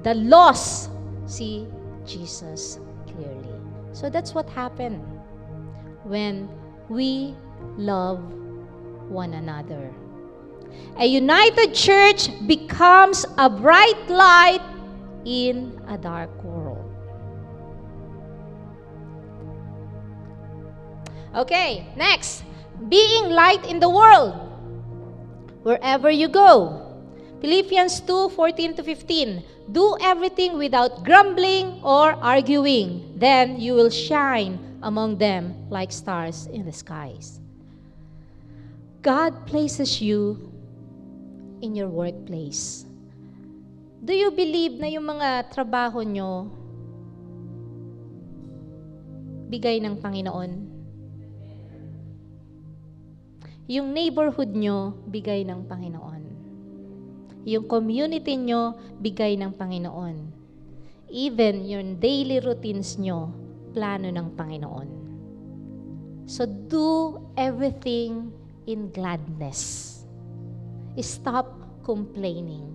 The lost see Jesus clearly. So that's what happened when we love one another. A united church becomes a bright light in a dark world. Okay, next. Being light in the world. Wherever you go. Philippians 2:14-15. Do everything without grumbling or arguing. Then you will shine among them like stars in the skies. God places you in your workplace. Do you believe na yung mga trabaho nyo bigay ng Panginoon? Yung neighborhood nyo, bigay ng Panginoon. Yung community nyo, bigay ng Panginoon. Even yung daily routines nyo, plano ng Panginoon. So do everything in gladness. Stop complaining.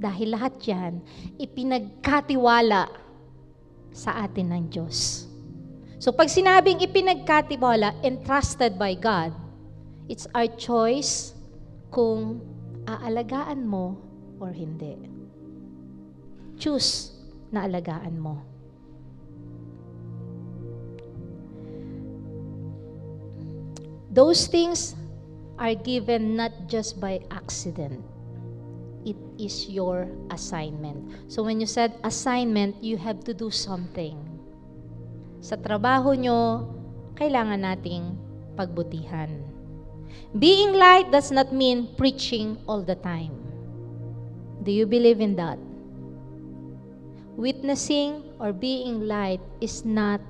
Dahil lahat yan, ipinagkatiwala sa atin ng Diyos. So pag sinabing ipinagkatiwala, entrusted by God, it's our choice kung aalagaan mo or hindi. Choose na alagaan mo. Those things are given not just by accident. It is your assignment. So when you said assignment, you have to do something. Sa trabaho nyo, kailangan nating pagbutihan. Being light does not mean preaching all the time. Do you believe in that? Witnessing or being light is not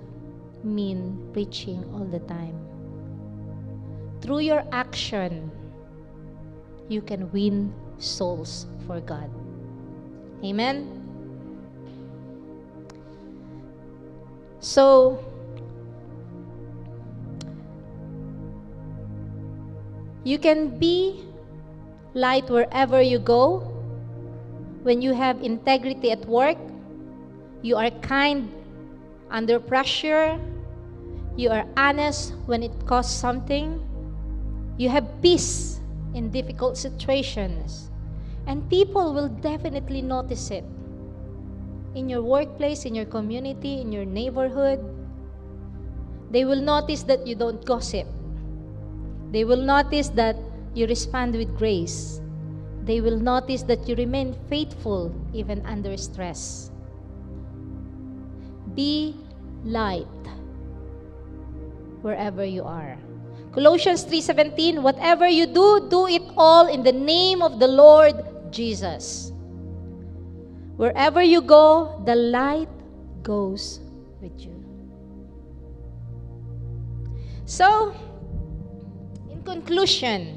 mean preaching all the time. Through your action, you can win souls for God. Amen? So, you can be light wherever you go. When you have integrity at work, you are kind under pressure, you are honest when it costs something, you have peace in difficult situations, and people will definitely notice it. In your workplace, in your community, in your neighborhood, they will notice that you don't gossip. They will notice that you respond with grace. They will notice that you remain faithful even under stress. Be light wherever you are. Colossians 3:17, whatever you do, do it all in the name of the Lord Jesus. Wherever you go, the light goes with you. So, in conclusion,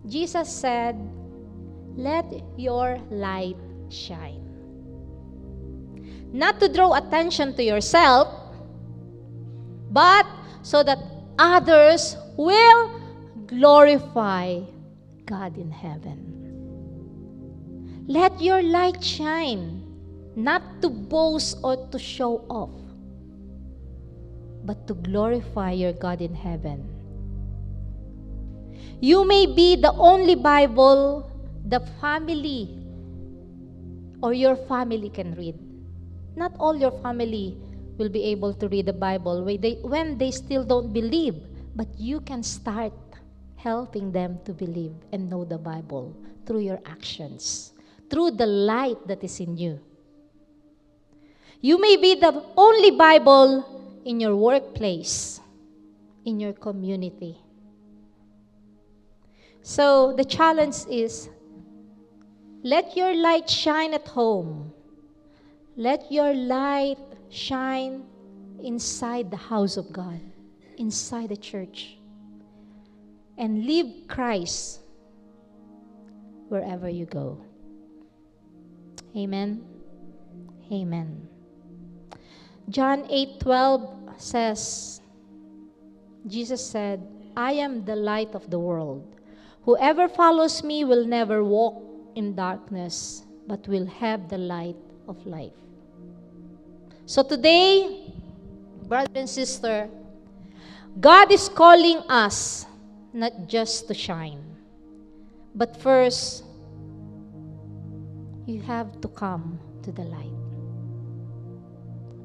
Jesus said, let your light shine. Not to draw attention to yourself, but so that others will glorify God in heaven. Let your light shine, not to boast or to show off, but to glorify your God in heaven. You may be the only Bible the family or your family can read. Not all your family will be able to read the Bible when they still don't believe, but you can start helping them to believe and know the Bible through your actions, through the light that is in you. You may be the only Bible in your workplace, in your community. So the challenge is, let your light shine at home. Let your light shine inside the house of God, inside the church. And live Christ wherever you go. Amen. Amen. John 8:12 says, Jesus said, I am the light of the world. Whoever follows me will never walk in darkness, but will have the light of life. So today, brother and sister, God is calling us not just to shine, but first, you have to come to the light.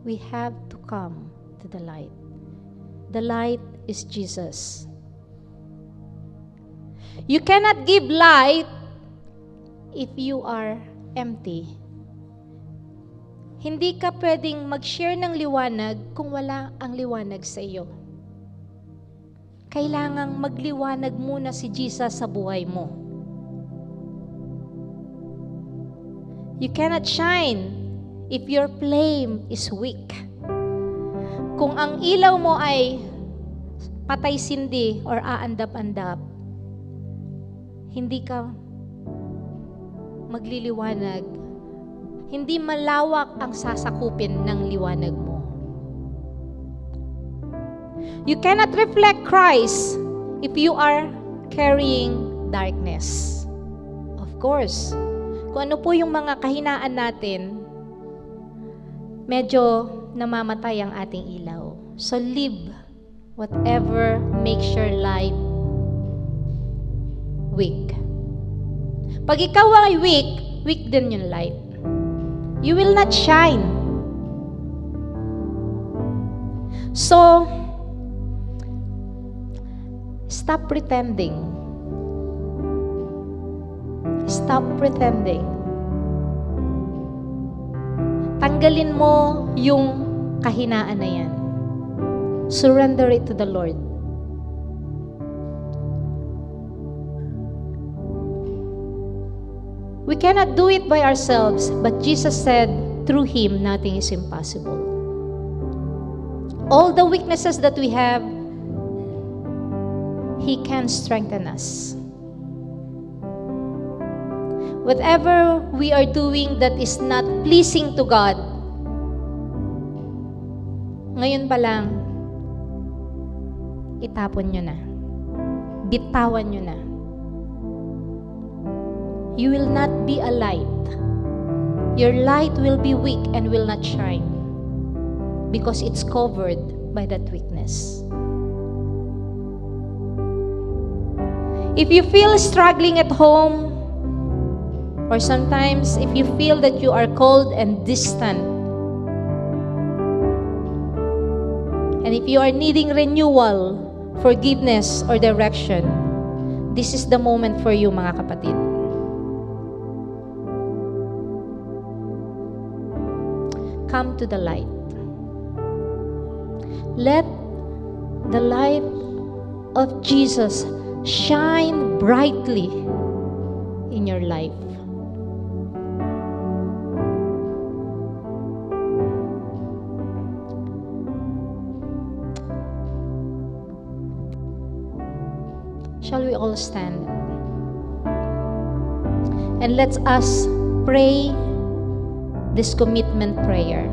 We have to come to the light. The light is Jesus. You cannot give light if you are empty. Hindi ka pwedeng mag-share ng liwanag kung wala ang liwanag sa iyo. Kailangang magliwanag muna si Jesus sa buhay mo. You cannot shine if your flame is weak. Kung ang ilaw mo ay patay-sindi or aandap-andap, hindi ka magliliwanag. Hindi malawak ang sasakupin ng liwanag mo. You cannot reflect Christ if you are carrying darkness. Of course, kung ano po yung mga kahinaan natin, medyo namamatay ang ating ilaw. So live whatever makes your light weak. Pag ikaw ay weak, weak din yung light. You will not shine. So, stop pretending. Stop pretending. Tanggalin mo yung kahinaan na yan. Surrender it to the Lord. We cannot do it by ourselves, but Jesus said, through Him, nothing is impossible. All the weaknesses that we have, He can strengthen us. Whatever we are doing that is not pleasing to God, ngayon pa lang, itapon nyo na. Bitawan nyo na. You will not be a light. Your light will be weak and will not shine because it's covered by that weakness. If you feel struggling at home, or sometimes if you feel that you are cold and distant, and if you are needing renewal, forgiveness, or direction, this is the moment for you, mga kapatid. Come to the light. Let the light of Jesus shine brightly in your life. Shall we all stand? And let us pray this commitment prayer.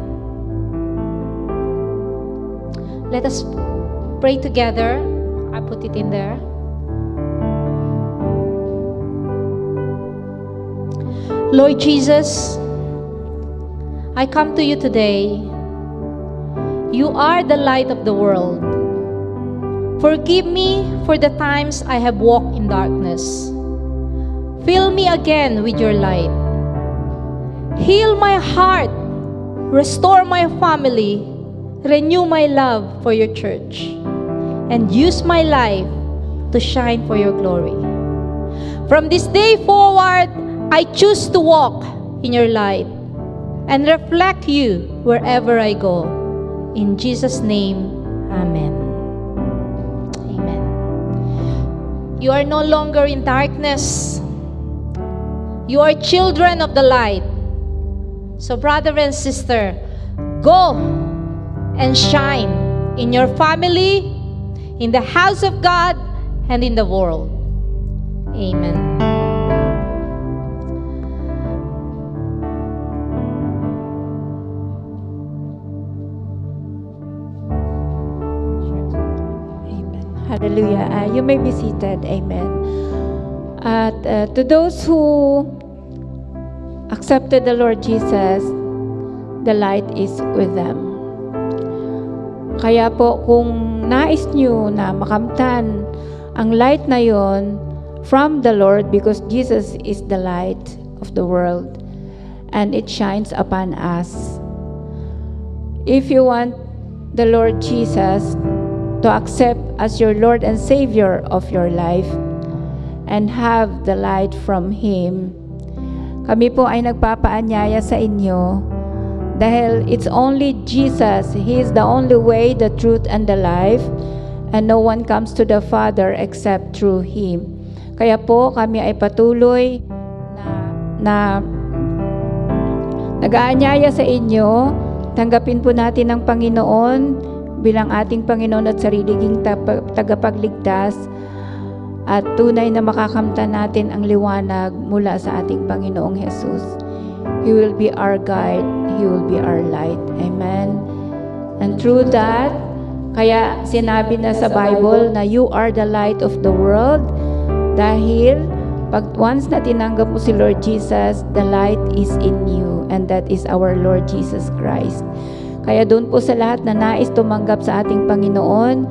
Let us pray together. I put it in there. Lord Jesus, I come to you today. You are the light of the world. Forgive me for the times I have walked in darkness. Fill me again with your light. Heal my heart, restore my family, renew my love for your church, and use my life to shine for your glory. From this day forward, I choose to walk in your light. and reflect you wherever I go. In Jesus' name, amen. Amen. You are no longer in darkness. You are children of the light. So brother and sister, go and shine in your family, in the house of God, and in the world. Amen. Hallelujah. You may be seated. Amen. At to those who accepted the Lord Jesus, the light is with them. Kaya po, kung nais nyo na makamtan ang light na yon from the Lord, because Jesus is the light of the world and it shines upon us. If you want the Lord Jesus to accept as your Lord and Savior of your life and have the light from Him, kami po ay nagpapaanyaya sa inyo dahil it's only Jesus. He is the only way, the truth, and the life, and no one comes to the Father except through Him. Kaya po kami ay patuloy na nag-aanyaya sa inyo, tanggapin po natin ang Panginoon bilang ating Panginoon at sariling tagapagligtas, at tunay na makakamtan natin ang liwanag mula sa ating Panginoong Jesus. He will be our guide. He will be our light. Amen. And through that, kaya sinabi na sa Bible na you are the light of the world, dahil pag once na tinanggap mo si Lord Jesus, the light is in you, and that is our Lord Jesus Christ. Kaya doon po sa lahat na nais tumanggap sa ating Panginoon,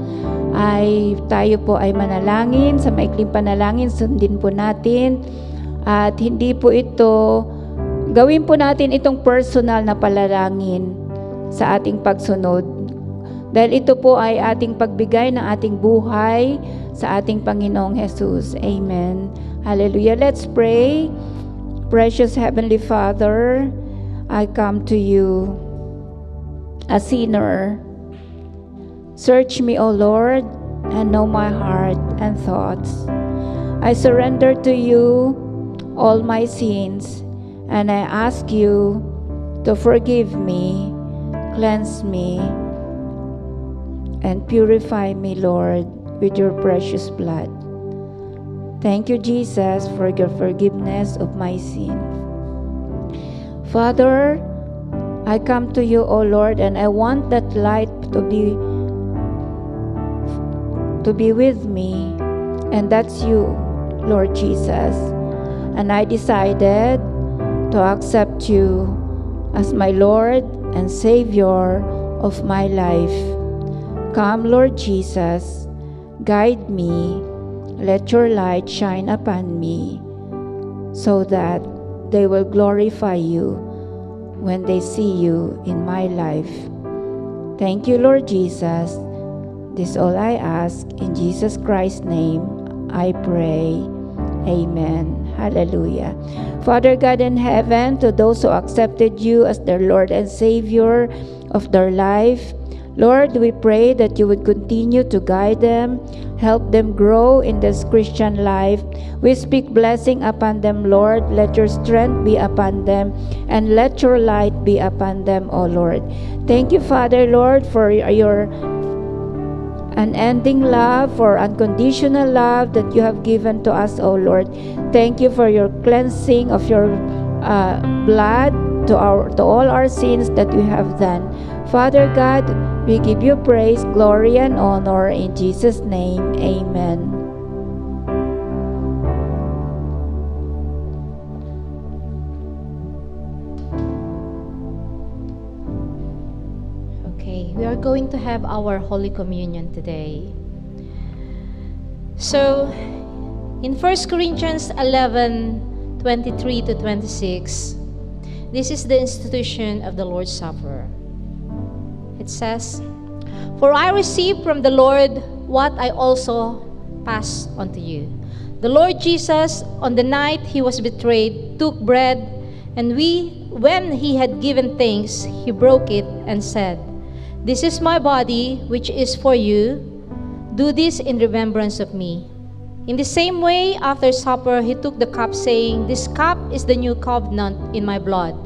ay tayo po ay manalangin, sa maikling panalangin, sundin po natin. At hindi po ito, gawin po natin itong personal na panalangin sa ating pagsunod. Dahil ito po ay ating pagbigay ng ating buhay sa ating Panginoong Jesus. Amen. Hallelujah. Let's pray. Precious Heavenly Father, I come to you, a sinner. Search me, O Lord, and know my heart and thoughts. I surrender to you all my sins, and I ask you to forgive me, cleanse me, and purify me, Lord, with your precious blood. Thank you, Jesus, for your forgiveness of my sin. Father, I come to you, O Lord, and I want that light to be with me, and that's you, Lord Jesus. And I decided to accept you as my Lord and Savior of my life. Come, Lord Jesus, guide me, let your light shine upon me, so that they will glorify you when they see you in my life. Thank you, Lord Jesus. This is all I ask. In Jesus Christ's name, I pray. Amen. Hallelujah. Father God in heaven, to those who accepted you as their Lord and Savior of their life, Lord, we pray that you would continue to guide them, help them grow in this Christian life. We speak blessing upon them, Lord. Let your strength be upon them, and let your light be upon them, O Lord. Thank you, Father, Lord, for your unending love, for unconditional love that you have given to us, O Lord. Thank you for your cleansing of your blood to all our sins that we have done. Father God, we give you praise, glory, and honor in Jesus' name. Amen. Okay, we are going to have our Holy Communion today. So, in 1 Corinthians 11:23 to 26, this is the institution of the Lord's Supper. It says, "For I received from the Lord what I also passed on to you. The Lord Jesus, on the night he was betrayed, took bread, And when he had given thanks, he broke it and said, "This is my body, which is for you. Do this in remembrance of me." In the same way, after supper, he took the cup, saying, "This cup is the new covenant in my blood.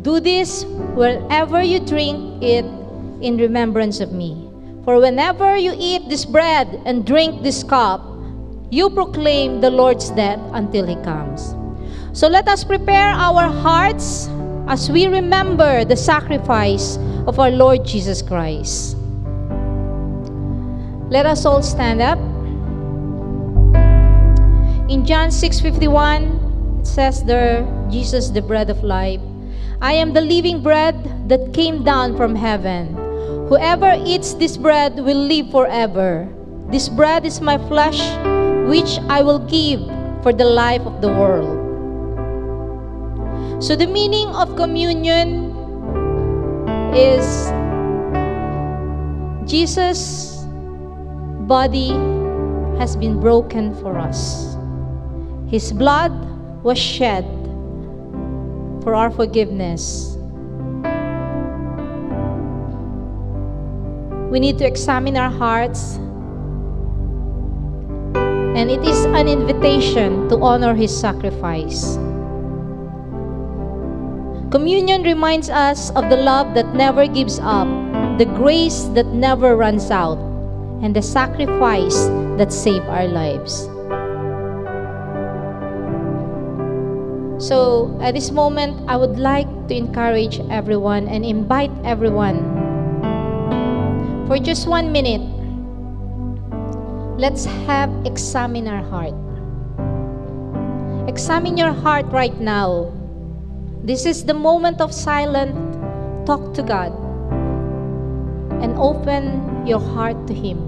Do this whenever you drink it in remembrance of me. For whenever you eat this bread and drink this cup, you proclaim the Lord's death until he comes." So let us prepare our hearts as we remember the sacrifice of our Lord Jesus Christ. Let us all stand up. In John 6:51, it says there, Jesus, the bread of life, "I am the living bread that came down from heaven. Whoever eats this bread will live forever. This bread is my flesh, which I will give for the life of the world." So the meaning of communion is Jesus' body has been broken for us. His blood was shed for our forgiveness. We need to examine our hearts, and it is an invitation to honor His sacrifice. Communion reminds us of the love that never gives up, the grace that never runs out, and the sacrifice that saved our lives. So, at this moment, I would like to encourage everyone and invite everyone for just 1 minute. Let's examine our heart. Examine your heart right now. This is the moment of silent talk to God and open your heart to Him.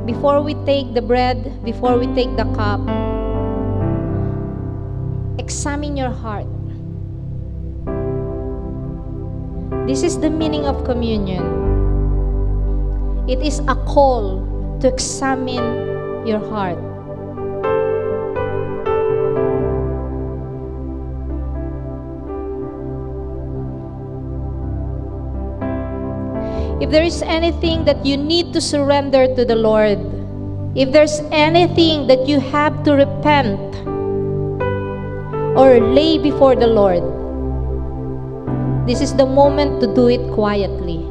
Before we take the bread, before we take the cup, examine your heart. This is the meaning of communion. It is a call to examine your heart. If there is anything that you need to surrender to the Lord, if there's anything that you have to repent or lay before the Lord, this is the moment to do it quietly.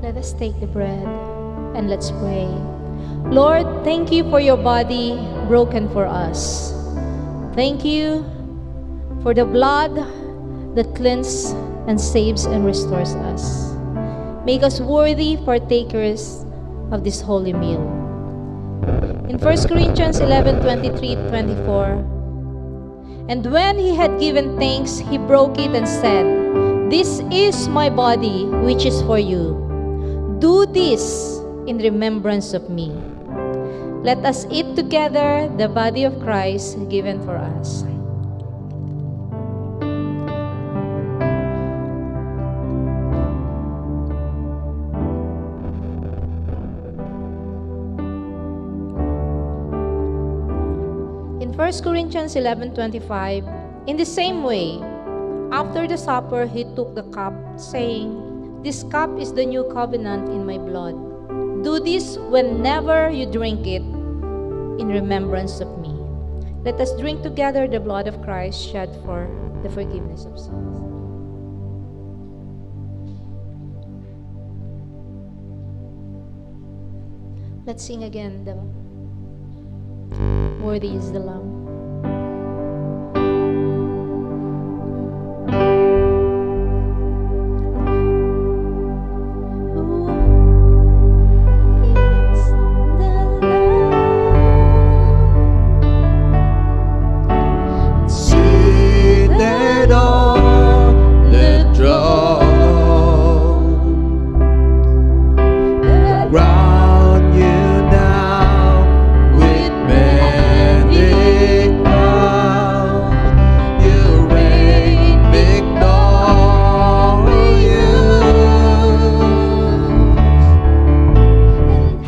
Let us take the bread and let's pray. Lord, thank you for your body broken for us. Thank you for the blood that cleanses and saves and restores us. Make us worthy partakers of this holy meal. In 1 Corinthians 11:23-24, and when he had given thanks, he broke it and said, "This is my body, which is for you. Do this in remembrance of me." Let us eat together the body of Christ given for us. In 1 Corinthians 11:25, in the same way, after the supper, he took the cup, saying, "This cup is the new covenant in my blood. Do this whenever you drink it in remembrance of me." Let us drink together the blood of Christ shed for the forgiveness of sins. Let's sing again the "Worthy is the Lamb." Seated on the throne, crown you now with many crowns. You reign victorious,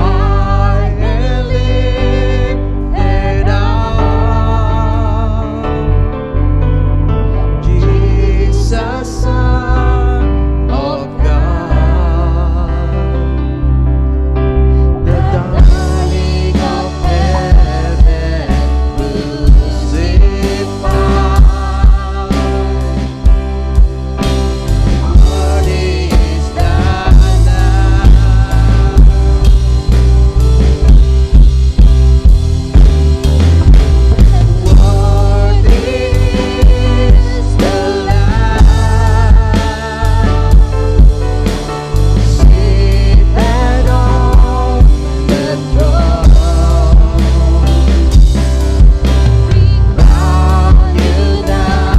high and lifted up. Jesus, Son of God, the darling of heaven, crucified. Worthy is the Lamb. Worthy is the Lamb, seated on the throne. We crown you now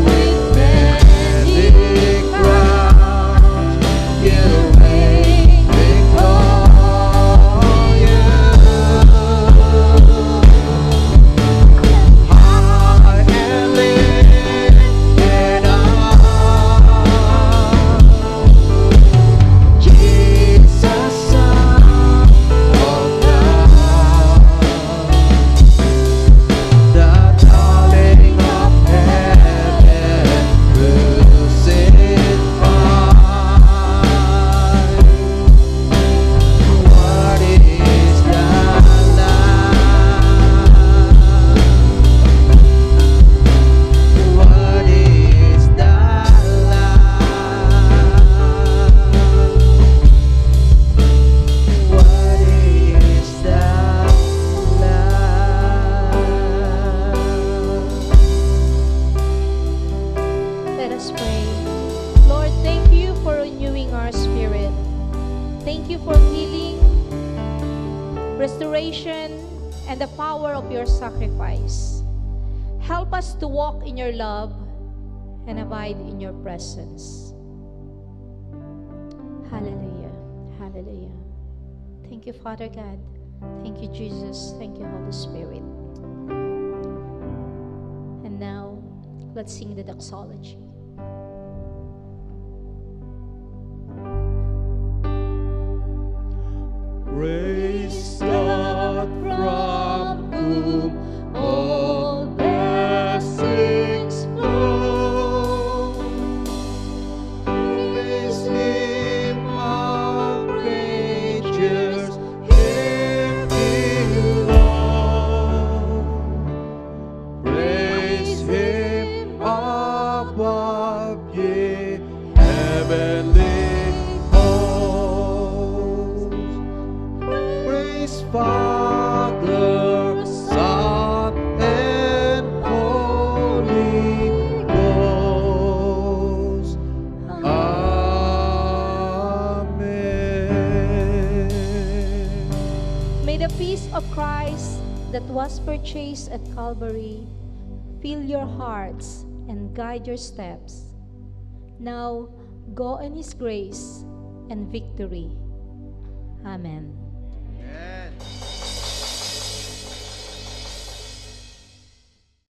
with many crowns. You reign victorious, high and lifted up. Jesus, Son of God, the darling of heaven, crucified. Worthy is the Lamb. Worthy is the Lamb. Worthy is the Lamb. Let us pray. Lord, thank you for renewing our spirit. Thank you for healing, restoration, and the power of your sacrifice. Help us to walk in your love and abide in your presence. Hallelujah. Hallelujah. Thank you, Father God. Thank you, Jesus. Thank you, Holy Spirit. And now, let's sing the doxology. Praise God from whom all blessings flow. Praise Him, our creatures here below. Praise Him above, ye heavenly hosts. that was purchased at Calvary fill your hearts and guide your steps. Now, go in His grace and victory. Amen. Amen.